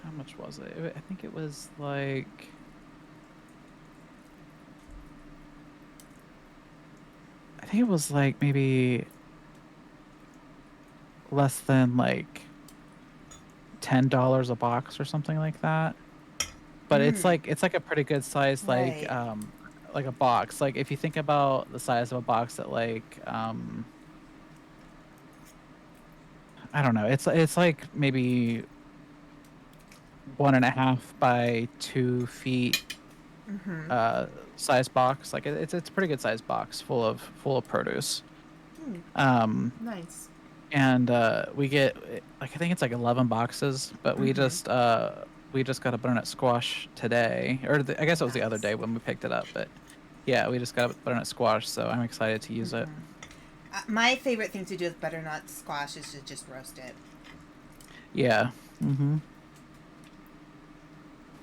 how much was it? I think it was like, I think it was like maybe less than like $10 a box or something like that. But Mm. it's like a pretty good size Right. like a box. Like if you think about the size of a box that I don't know, it's like maybe 1.5 by 2 feet Mm-hmm. uh size box. Like it's a pretty good size box full of produce. Mm. Um Nice. and we get like I think it's like 11 boxes, but Mm-hmm. we just got a butternut squash today, or I guess it was the other Nice. day when we picked it up. But yeah, we just got a butternut squash, so I'm excited to use it. Mm-hmm. My favorite thing to do with butternut squash is to just roast it. Yeah. Mm-hmm.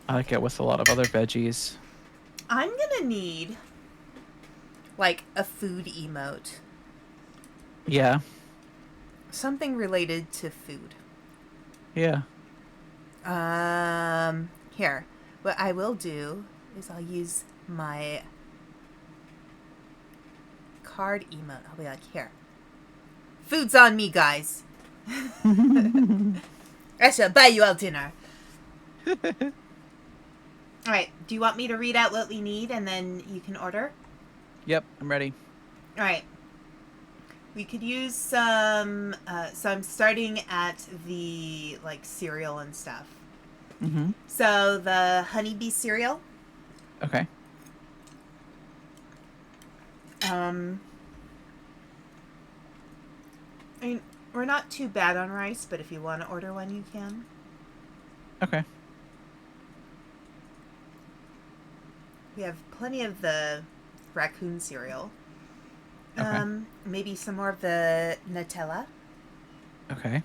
I like it with a lot of other veggies. I'm gonna need like a food emote. Yeah. Something related to food. Yeah. Here. What I will do is I'll use my card emote. I'll be like, here. Food's on me, guys. I shall buy you all dinner. All right. Do you want me to read out what we need and then you can order? Yep, I'm ready. All right. We could use some. So I'm starting at the like cereal and stuff. Mm-hmm. So the honeybee cereal. Okay. I mean, we're not too bad on rice, but if you want to order one, you can. Okay. We have plenty of the raccoon cereal. Okay. Maybe some more of the Nutella. Okay.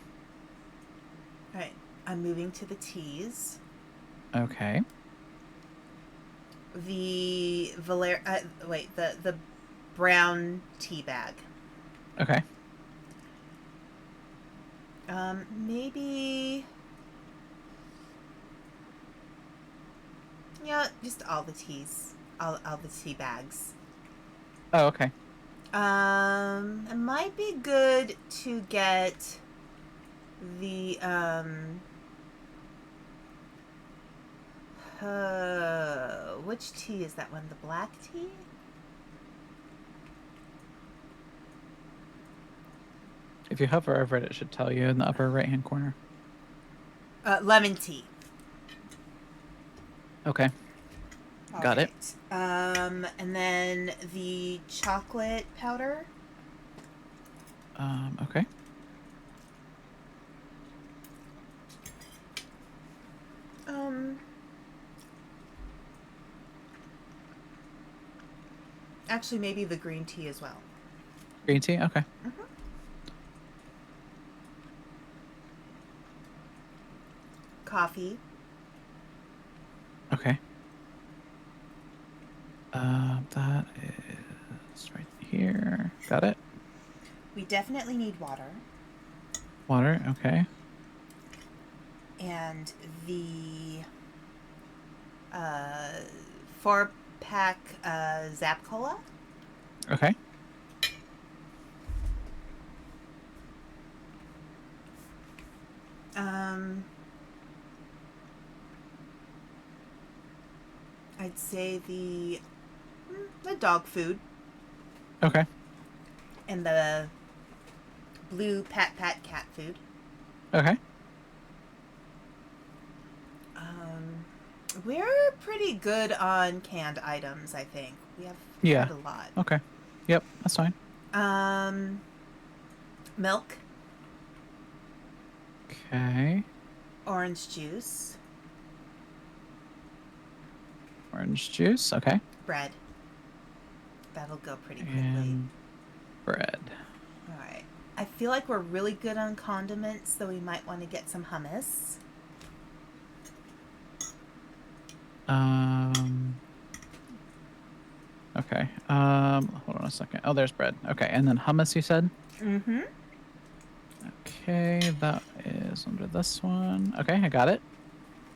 All right, I'm moving to the teas. Okay. The the brown tea bag. Okay. Maybe. Yeah, just all the teas, all the tea bags. Oh, okay. It might be good to get the which tea is that one? The black tea? If you hover over it, it should tell you in the upper right-hand corner. Lemon tea. Okay. Got it. And then the chocolate powder. Okay. Actually, maybe the green tea as well. Green tea? Okay. Mm-hmm. Coffee. Okay. That is right here. Got it. We definitely need water. Water, okay. And the 4-pack Zap Cola. Okay. I'd say the dog food. Okay. And the blue Pat cat food. Okay. We're pretty good on canned items, I think. We have Yeah. a lot. Okay. Yep, that's fine. Milk. Okay. Orange juice. Orange juice, okay. Bread. That'll go pretty quickly. And bread. All right. I feel like we're really good on condiments, so we might want to get some hummus. Okay. Hold on a second. Oh, there's bread. Okay, and then hummus, you said? Mm-hmm. Okay, that is under this one. Okay, I got it.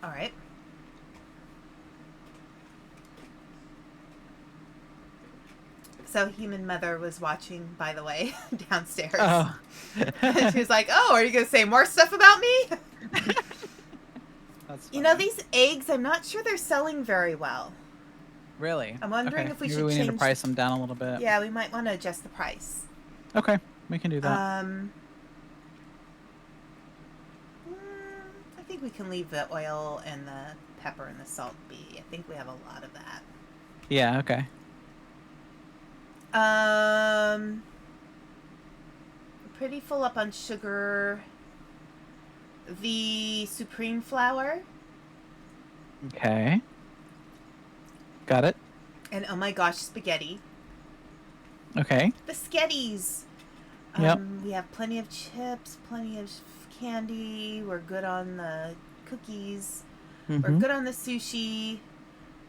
All right. So Human Mother was watching, by the way, downstairs. Oh. She was like, "Oh, are you gonna say more stuff about me?" That's You know, funny. these eggs, I'm not sure they're selling very well. Really? I'm wondering Okay, if we maybe should we need to change- price them down a little bit. Yeah, we might want to adjust the price. Okay, we can do that. I think we can leave the oil and the pepper and the salt be. I think we have a lot of that. Yeah, okay. Pretty full up on sugar. The supreme flour. Okay. Got it. And oh my gosh, spaghetti. Okay. The sketties. Yep. We have plenty of chips, plenty of candy. We're good on the cookies. We're Mm-hmm. good on the sushi.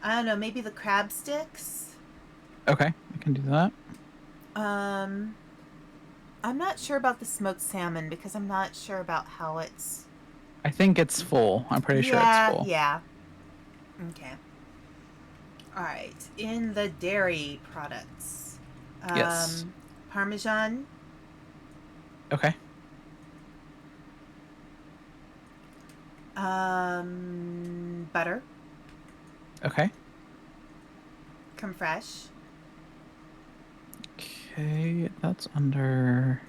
I don't know, maybe the crab sticks. Okay, I can do that. I'm not sure about the smoked salmon because I'm not sure about how it's. I think it's full. I'm pretty sure it's Yeah, full. yeah. Okay. All right. In the dairy products, Yes. Parmesan, Okay. butter, Okay. creme fraiche, Okay, that's under.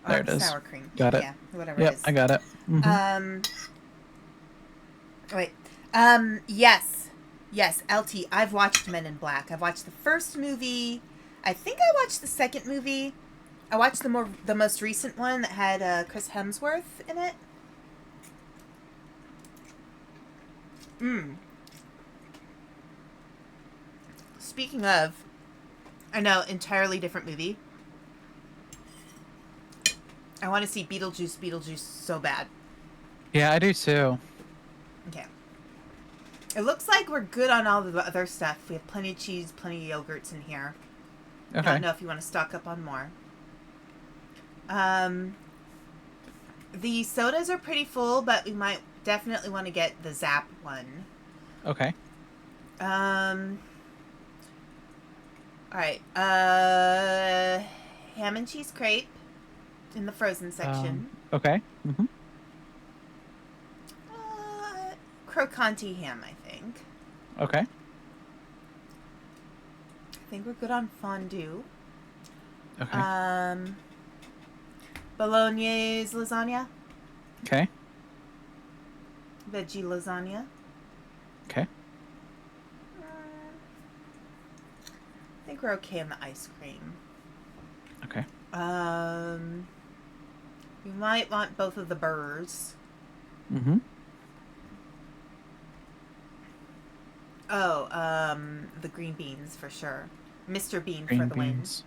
There it is. sour cream. Got it. Yeah, whatever it Yep, is. I got it. Mm-hmm. Um, wait. Yes. Yes, LT. I've watched Men in Black. I've watched the first movie. I think I watched the second movie. I watched the most recent one that had Chris Hemsworth in it. Speaking of, I know, entirely different movie. I want to see Beetlejuice so bad. Yeah, I do too. Okay. It looks like we're good on all the other stuff. We have plenty of cheese, plenty of yogurts in here. I Okay. don't know if you want to stock up on more. The sodas are pretty full, but we might definitely want to get the Zap one. Okay. All right. Ham and cheese crepe in the frozen section. Okay. Mm-hmm. Crocanti ham, I think. Okay. I think we're good on fondue. Okay. Bolognaise lasagna. Okay. Veggie lasagna. Okay. I think we're okay on the ice cream. Okay. We might want both of the burrs. Mm-hmm. Oh, the green beans for sure. Mr. Bean Green for the beans.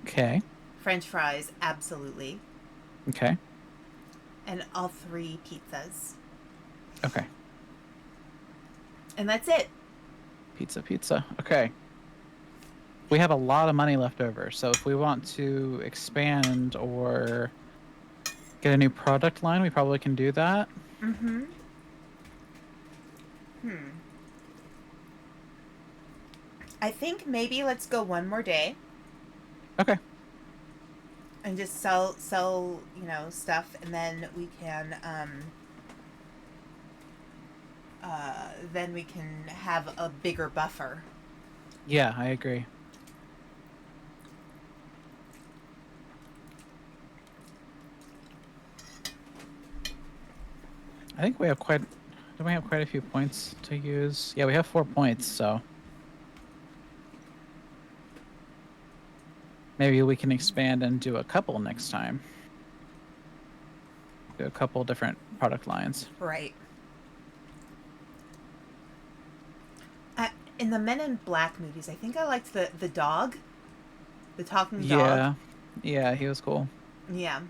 Okay. win. French fries, absolutely. Okay. And all 3 pizzas. Okay. And that's it. Pizza. Okay. We have a lot of money left over, so if we want to expand or get a new product line, we probably can do that. Mm-hmm. I think maybe let's go one more day Okay. and just sell stuff, and then we can have a bigger buffer. Yeah, I agree. I think we have quite a few points to use. Yeah, we have 4 points, so maybe we can expand and do a couple next time. Do a couple different product lines. Right. In the Men in Black movies, I think I liked the dog. The talking dog. Yeah. Yeah, he was cool. Yeah.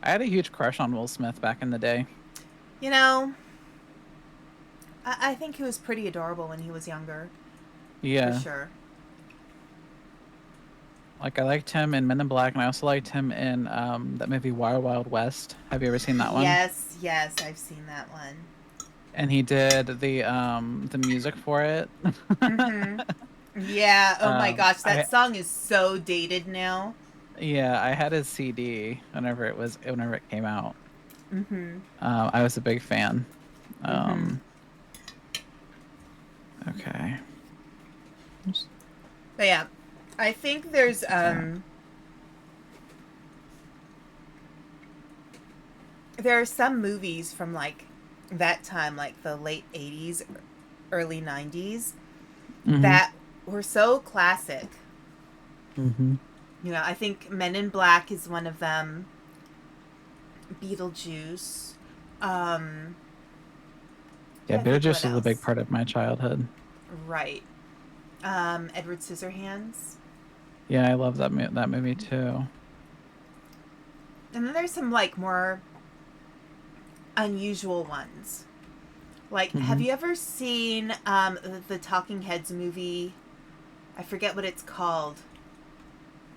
I had a huge crush on Will Smith back in the day. You know, I think he was pretty adorable when he was younger. Yeah. For sure. Like, I liked him in Men in Black, and I also liked him in that movie Wild Wild West. Have you ever seen that one? Yes, I've seen that one. And he did the music for it. Mm-hmm. Yeah. Oh my gosh, that song is so dated now. Yeah, I had his CD whenever it came out. Mm-hmm. I was a big fan. Mm-hmm. Okay. But yeah, I think there's there are some movies from like that time, like the late 80s, early 90s, that were so classic. Mm-hmm. You know, I think Men in Black is one of them. Beetlejuice. Yeah, Beetlejuice is a big part of my childhood. Right. Edward Scissorhands. Yeah, I love that movie too. And then there's some like more unusual ones. Like, have you ever seen the Talking Heads movie? I forget what it's called,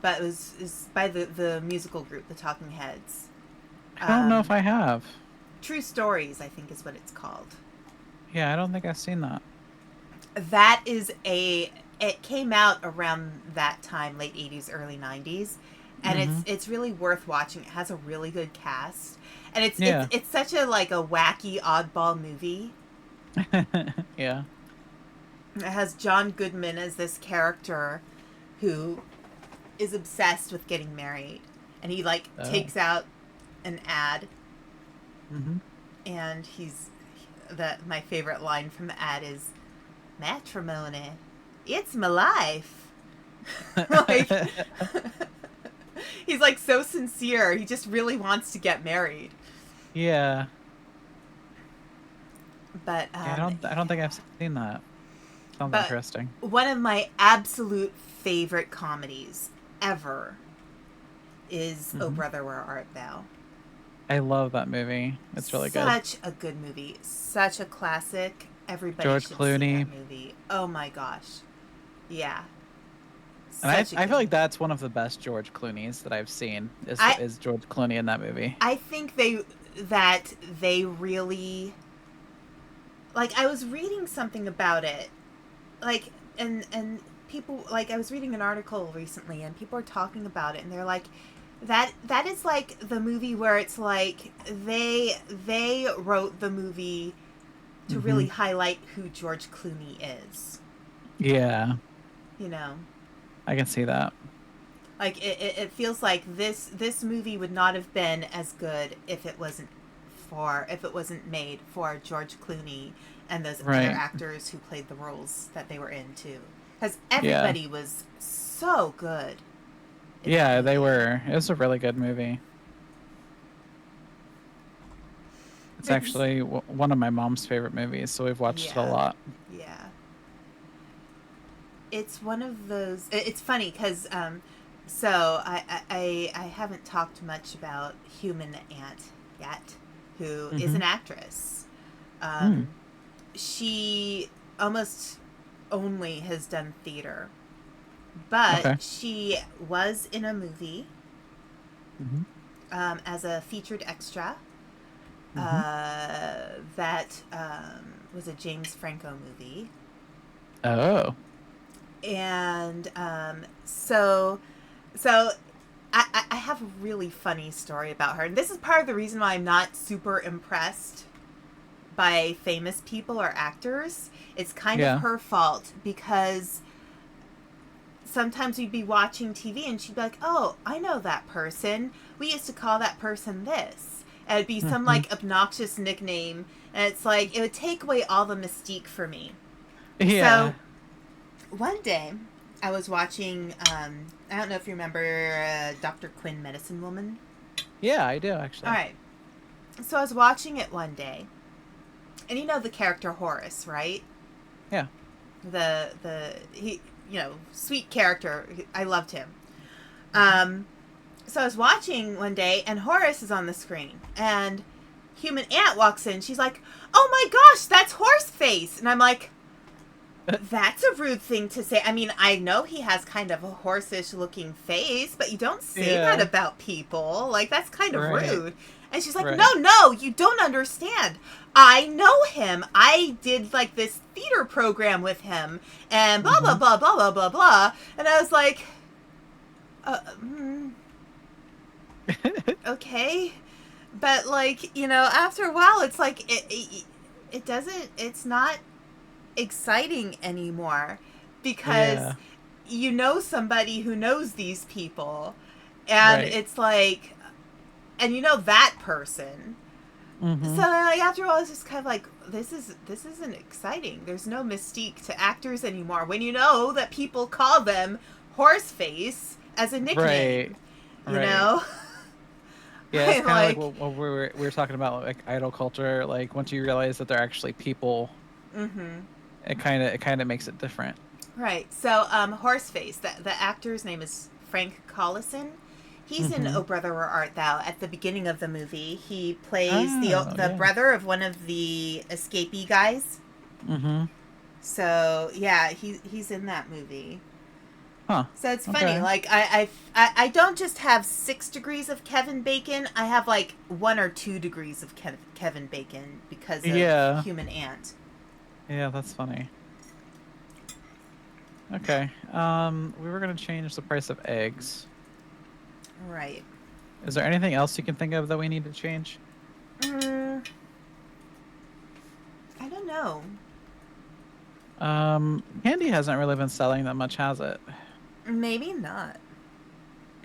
but it's by the musical group, the Talking Heads. I don't know if I have. True Stories, I think is what it's called. Yeah, I don't think I've seen that. That is it came out around that time, late 80s, early 90s, and it's really worth watching. It has a really good cast, and it's such a like a wacky oddball movie. Yeah. It has John Goodman as this character who is obsessed with getting married, and he like takes out an ad, and my favorite line from the ad is, "Matrimony, it's my life." Like, he's like so sincere. He just really wants to get married. Yeah. But I don't think I've seen that. Sounds interesting. One of my absolute favorite comedies ever is Oh Brother, Where Art Thou? I love that movie. It's really good. Such a good movie. Such a classic. Everybody George should Clooney. see that movie. Oh my gosh. Yeah. And I feel like that's one of the best George Clooney's that I've seen is George Clooney in that movie. I think they really, like, I was reading something about it, like, and people, like, I was reading an article recently and people are talking about it and they're like, that is like the movie where it's like they wrote the movie to really highlight who George Clooney is. Yeah. You know? I can see that. Like, it feels like this movie would not have been as good if it wasn't made for George Clooney and those other actors who played the roles that they were in too. Because everybody was so good. Yeah, they were. It was a really good movie. It's actually one of my mom's favorite movies, so we've watched it a lot. Yeah. It's one of those. It's funny because, so I haven't talked much about Human Ant yet, who is an actress. She almost only has done theater, but she was in a movie as a featured extra. That was a James Franco movie. Oh. And so I have a really funny story about her. And this is part of the reason why I'm not super impressed by famous people or actors. It's kind of her fault, because sometimes we'd be watching TV and she'd be like, "Oh, I know that person. We used to call that person this." And it'd be some like obnoxious nickname. And it's like, it would take away all the mystique for me. Yeah. So one day I was watching, I don't know if you remember Dr. Quinn, Medicine Woman. Yeah, I do, actually. All right. So I was watching it one day. And you know the character Horace, right? Yeah. He, you know, sweet character. I loved him. So I was watching one day, and Horace is on the screen, and Human Ant walks in. She's like, "Oh my gosh, that's Horseface!" And I'm like, "That's a rude thing to say. I mean, I know he has kind of a horseish looking face, but you don't say that about people. Like, that's kind of rude." And she's like, No, you don't understand. I know him. I did like this theater program with him, and blah blah blah blah blah blah blah. And I was like, okay, but like, you know, after a while, it's like it doesn't. It's not exciting anymore, because you know somebody who knows these people, and it's like, and you know that person. So like, after a while, it's just kind of like, this isn't exciting. There's no mystique to actors anymore when you know that people call them Horseface as a nickname. You know? Yeah, it's kind of like what we were talking about, like idol culture. Like, once you realize that they're actually people, it kind of makes it different. Right. So, Horseface, the actor's name is Frank Collison. He's in Oh Brother Where Art Thou at the beginning of the movie. He plays Oh, the yeah. brother of one of the escapee guys. Mm-hmm. So yeah, he's in that movie. Huh. So it's funny. Okay. Like I don't just have 6 degrees of Kevin Bacon. I have like 1 or 2 degrees of Kevin Bacon because of Yeah. Human Ant. Yeah, that's funny. Okay. We were gonna change the price of eggs. Right. Is there anything else you can think of that we need to change? I don't know. Candy hasn't really been selling that much, has it? Maybe not.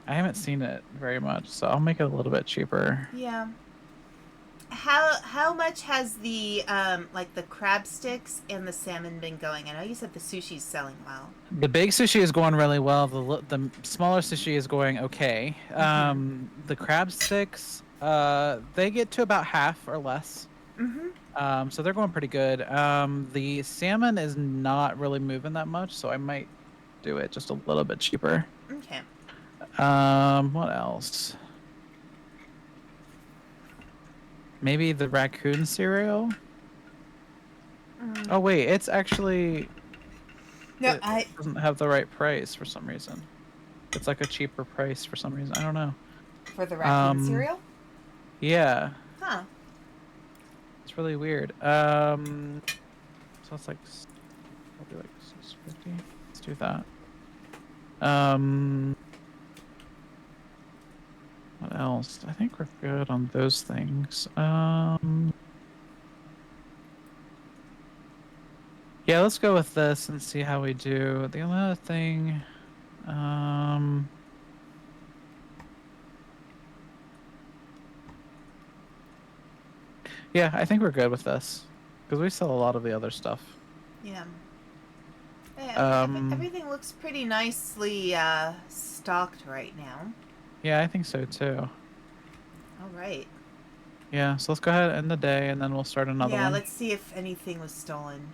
I haven't seen it very much, so I'll make it a little bit cheaper. Yeah. How much has the like the crab sticks and the salmon been going? I know you said the sushi's selling well. The big sushi is going really well. The smaller sushi is going okay. The crab sticks, they get to about half or less. So they're going pretty good. The salmon is not really moving that much, so I might do it just a little bit cheaper. Okay. What else? Maybe the raccoon cereal? Oh wait, it's actually No, it doesn't have the right price for some reason. It's like a cheaper price for some reason. I don't know. for the raccoon cereal? Yeah. Huh. It's really weird. So it's like probably like 650. Let's do that. What else? I think we're good on those things. Yeah, let's go with this and see how we do. The only other thing, yeah, I think we're good with this because we sell a lot of the other stuff. Yeah. Um, Everything looks pretty nicely stocked right now. Yeah, I think so too. All right. Yeah, so let's go ahead and end the day, and then we'll start another Yeah, one. let's see if anything was stolen.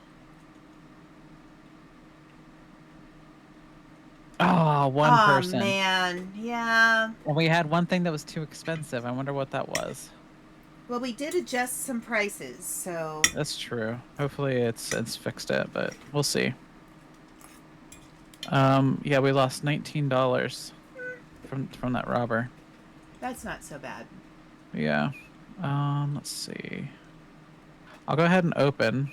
Oh, one person. Oh, man. Yeah. Well, we had one thing that was too expensive. I wonder what that was. Well, we did adjust some prices, so... That's true. Hopefully it's fixed it, but we'll see. Yeah, we lost $19 from that robber. That's not so bad. Yeah. Let's see. I'll go ahead and open.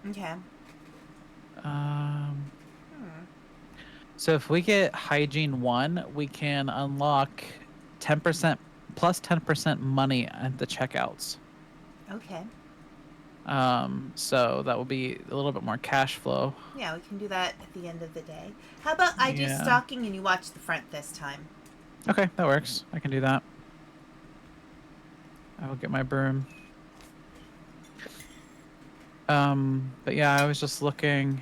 Okay. So if we get hygiene 1, we can unlock 10% plus 10% money at the checkouts. Okay. So that will be a little bit more cash flow. Yeah, we can do that at the end of the day. How about I do stocking and you watch the front this time? Okay, that works. I can do that. I will get my broom. But yeah, I was just looking.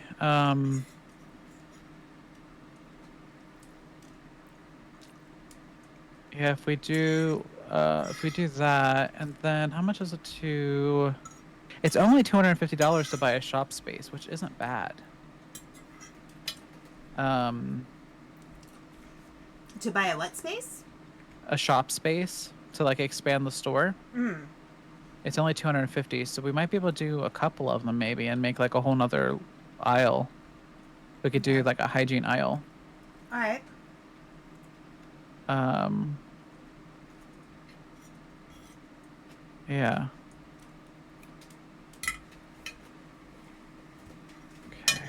Yeah, if we do that, and then how much is it to? It's only $250 to buy a shop space, which isn't bad. To buy a what space? A shop space to like expand the store. It's only 250, so we might be able to do a couple of them maybe and make like a whole nother aisle. We could do like a hygiene aisle. All right. Yeah. Okay.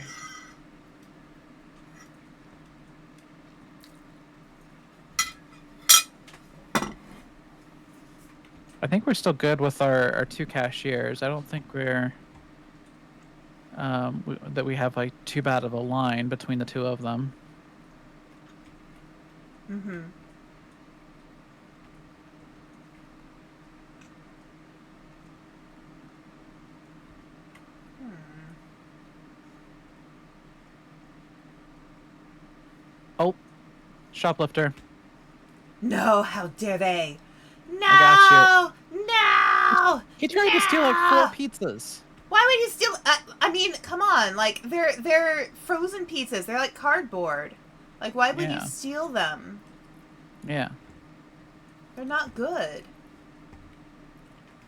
I think we're still good with our 2 cashiers. I don't think we're that we have like too bad of a line between the 2 of them. Oh, shoplifter. No, how dare they? No! I got you. No! He tried to steal like 4 pizzas. Why would you steal? I mean, come on. Like they're frozen pizzas. They're like cardboard. Like why would you steal them? Yeah. They're not good.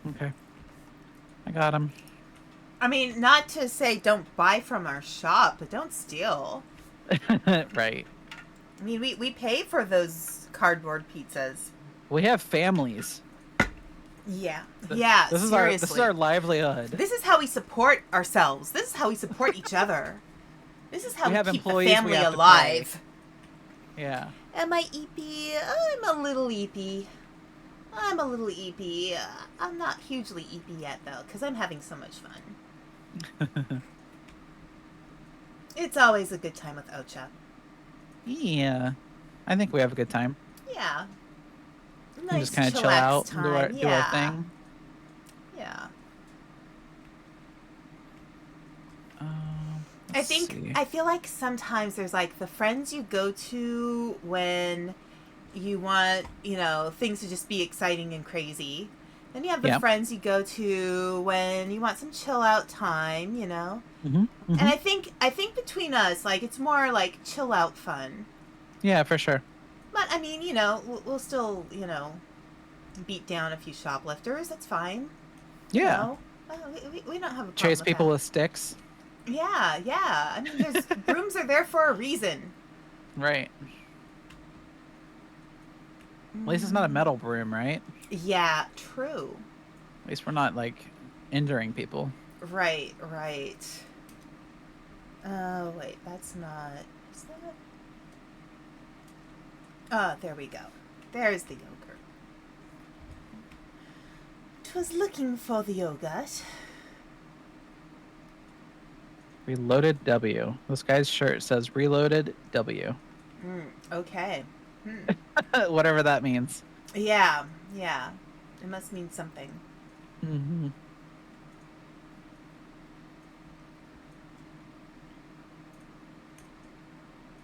Okay. I got him. I mean, not to say don't buy from our shop, but don't steal. Right. I mean, we pay for those cardboard pizzas. We have families. Yeah. Yeah, This seriously. is our livelihood. This is how we support ourselves. This is how we support each other. This is how we have keep the employees, we family have to alive. Yeah. Am I eepy? I'm a little eepy. I'm a little eepy. I'm not hugely eepy yet, though, because I'm having so much fun. It's always a good time with Ocha. Yeah. I think we have a good time. Yeah. We Nice just kind of chill chillax out time. and do our thing. Yeah. Let's see. I feel like sometimes there's like the friends you go to when you want, things to just be exciting and crazy. Then you have the friends you go to when you want some chill out time, Mm-hmm. And I think between us, like, it's more like chill out fun. Yeah, for sure. But I mean, we'll still, beat down a few shoplifters. That's fine. Yeah. We don't have a problem Chase with people that. with sticks. Yeah. I mean, brooms are there for a reason. Right. At least it's not a metal broom, right? Yeah, true. At least we're not, like, injuring people. Right. Oh, wait, that's not... Is that... Oh, there we go. There's the yogurt. 'Twas looking for the yogurt. Reloaded W. This guy's shirt says Reloaded W. Okay. Whatever that means. Yeah. It must mean something. Mm-hmm.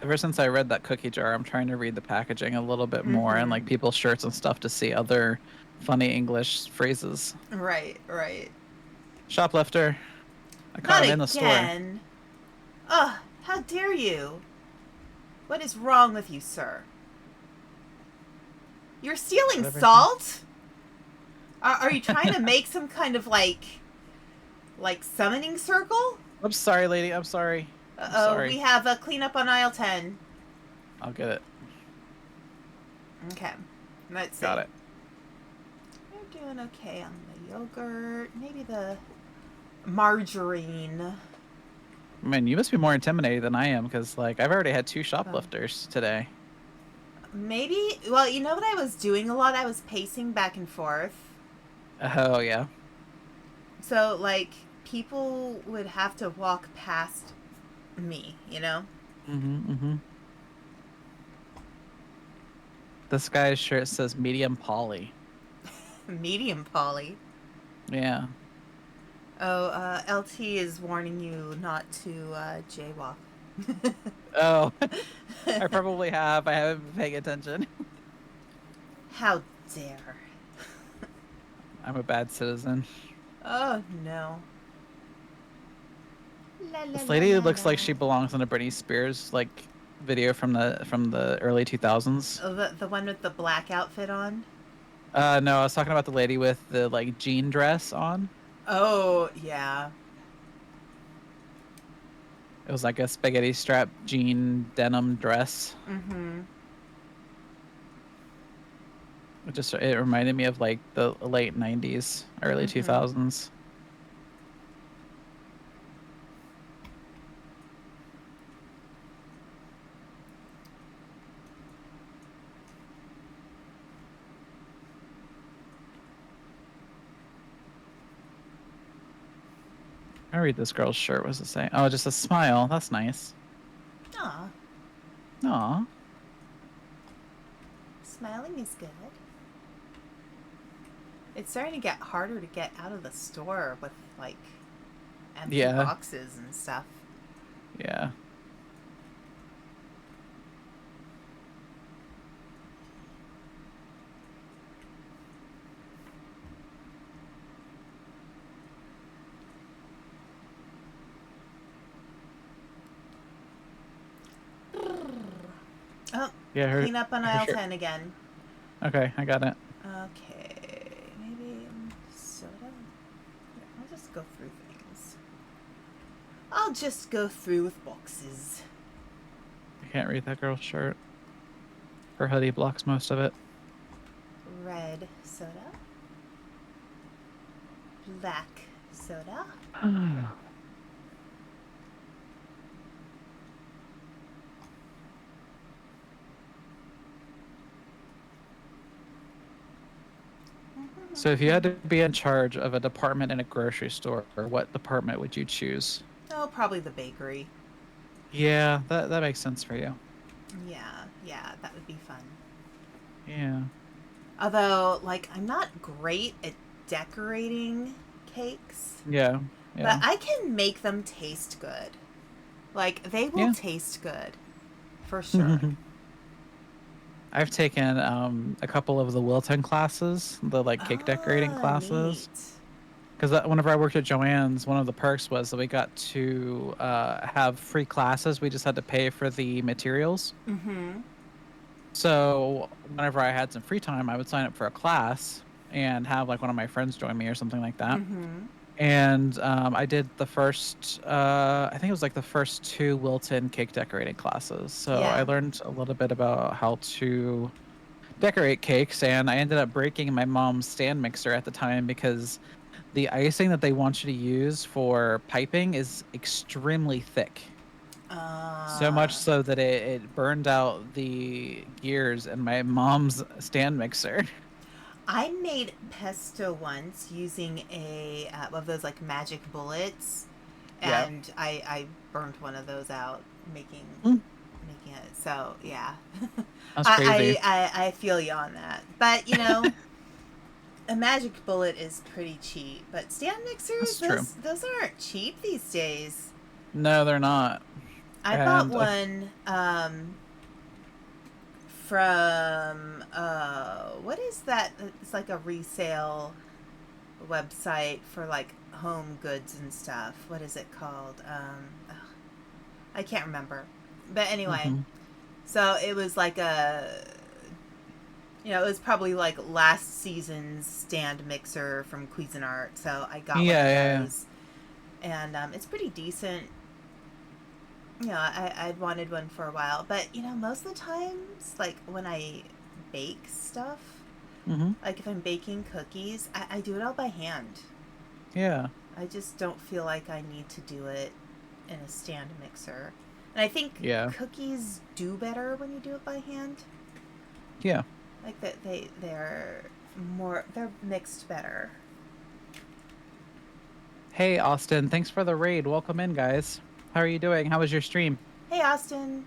Ever since I read that cookie jar, I'm trying to read the packaging a little bit more and like people's shirts and stuff to see other funny English phrases. Right. Shoplifter. I caught him in the store. Ugh, how dare you? What is wrong with you, sir? You're stealing salt? Are you trying to make some kind of like summoning circle? I'm sorry, lady. I'm sorry. We have a cleanup on aisle 10. I'll get it. Okay. Let's see. Got it. You're doing okay on the yogurt. Maybe the margarine. I mean, you must be more intimidated than I am because, like, I've already had 2 shoplifters today. Maybe. Well, you know what I was doing a lot? I was pacing back and forth. Oh, yeah. So, like, people would have to walk past me, Mm-hmm. This guy's shirt says medium poly. Medium poly. Yeah. Oh, LT is warning you not to jaywalk. Oh, I probably have. I haven't been paying attention. How dare. I'm a bad citizen. Oh, no. This lady looks like she belongs in a Britney Spears like video from the early 2000s. Oh, the one with the black outfit on? No, I was talking about the lady with the like jean dress on. Oh, yeah. It was like a spaghetti strap jean denim dress. Mm-hmm. It reminded me of like the late 90s, early 2000s. I read this girl's shirt. What's it say? Oh, just a smile. That's nice. Aw. Aw. Smiling is good. It's starting to get harder to get out of the store with, like, empty boxes and stuff. Yeah. Oh, Yeah, clean up on aisle 10 again. Okay, I got it. Okay, maybe soda. Yeah, I'll just go through things. I'll just go through with boxes. I can't read that girl's shirt. Her hoodie blocks most of it. Red soda. Black soda. So if you had to be in charge of a department in a grocery store, what department would you choose? Oh, probably the bakery. Yeah, that makes sense for you. Yeah, that would be fun. Yeah. Although, like, I'm not great at decorating cakes, Yeah. but Yeah. I can make them taste good. Like, they will Yeah. taste good, for sure. I've taken a couple of the Wilton classes, the like cake decorating Ah, classes. neat. Because whenever I worked at Joann's, one of the perks was that we got to have free classes. We just had to pay for the materials. Mm-hmm. So whenever I had some free time, I would sign up for a class and have like one of my friends join me or something like that. Mm-hmm. And I did the first, I think it was like the first 2 Wilton cake decorating classes. So I Yeah. learned a little bit about how to decorate cakes, and I ended up breaking my mom's stand mixer at the time because the icing that they want you to use for piping is extremely thick. So much Uh, so that it burned out the gears in my mom's stand mixer. I made pesto once using a of those like magic bullets, Yeah. and I burned one of those out making Mm, making it. So yeah, that's crazy. I feel you on that. But a magic bullet is pretty cheap. But stand mixers, That's true. those aren't cheap these days. No, they're not. I bought And one from what is that? It's like a resale website for like home goods and stuff. What is it called? I can't remember. But anyway, mhm. so it was like it was probably like last season's stand mixer from Cuisinart. So I got one Yeah, of yeah, those, and it's pretty decent. I'd wanted one for a while, but most of the times, like when I bake stuff, yeah. Hmm. like if I'm baking cookies, I do it all by hand. Yeah, I just don't feel like I need to do it in a stand mixer. And I think yeah, cookies do better when you do it by hand. yeah. Like that they're mixed better. Hey, Austin, thanks for the raid. Welcome in, guys. How are you doing? How was your stream? Hey Austin.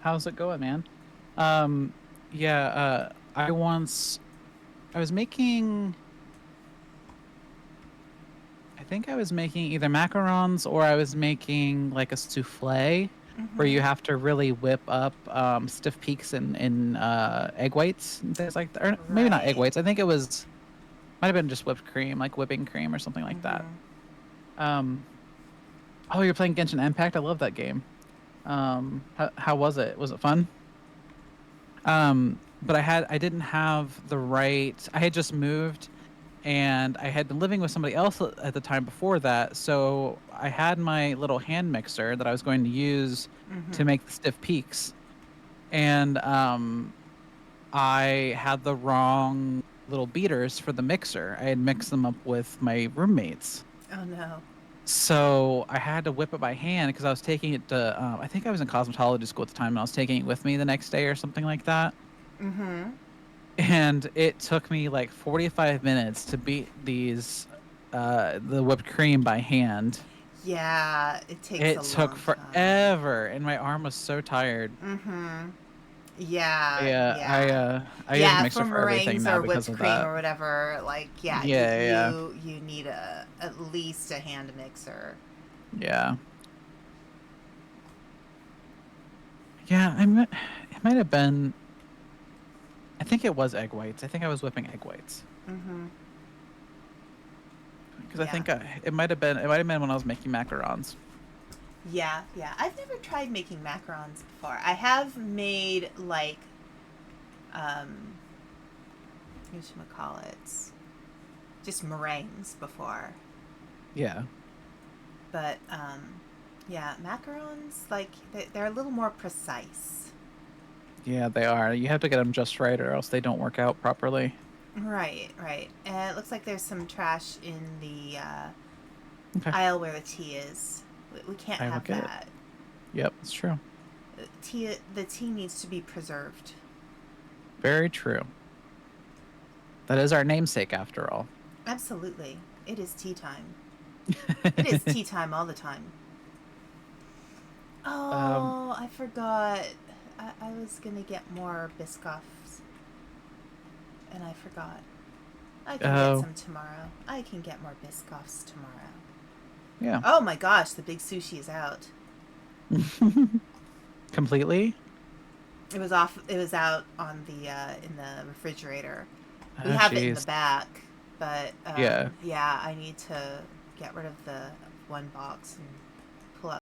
How's it going, man? Um, yeah, I was making, I think I was making either macarons or I was making like a souffle where you Mhm. have to really whip up stiff peaks in egg whites and things like that. Or maybe not egg Right. whites. I think it was, might have been just whipped cream, like whipping cream or something like that. Mhm. Um, oh, you're playing Genshin Impact? I love that game. How was it? Was it fun? But I didn't have the right. I had just moved, and I had been living with somebody else at the time before that. So I had my little hand mixer that I was going to use to Mhm. make the stiff peaks, and I had the wrong little beaters for the mixer. I had mixed them up with my roommates. Oh no. So I had to whip it by hand because I was taking it to, I think I was in cosmetology school at the time, and I was taking it with me the next day or something like that. Mhm. And it took me like 45 minutes to beat the whipped cream by hand. Yeah, it takes a It took long time. forever, and my arm was so tired. Mhm. Yeah, Yeah, yeah. I use a Yeah, mixer for for everything meringues now or because whipped of cream that. or whatever, like Yeah, yeah, you need at least a hand mixer. yeah, yeah. It might have been. I think it was egg whites. I think I was whipping egg whites. Mhm. Because I Yeah. think it might have been when I was making macarons. Yeah, yeah. I've never tried making macarons before. I have made like whatchamacallits, just meringues before. Yeah. But yeah, macarons like they're a little more precise. Yeah, they are. You have to get them just right, or else they don't work out properly. Right, right. And it looks like there's some trash in the Okay. aisle where the tea is. We can't I will have get it. that. Yep, it's true. The tea needs to be preserved. Very true. That is our namesake, after all. Absolutely. It is tea time. It is tea time all the time. um, Oh, I forgot. I was going to get more Biscoffs. And I forgot. I can get oh, some tomorrow. I can get more Biscoffs tomorrow. yeah. Oh my gosh, the big sushi is out. Completely? It was off. It was out on the in the refrigerator. We Oh, have it in the jeez. back, but Yeah. yeah, I need to get rid of the one box and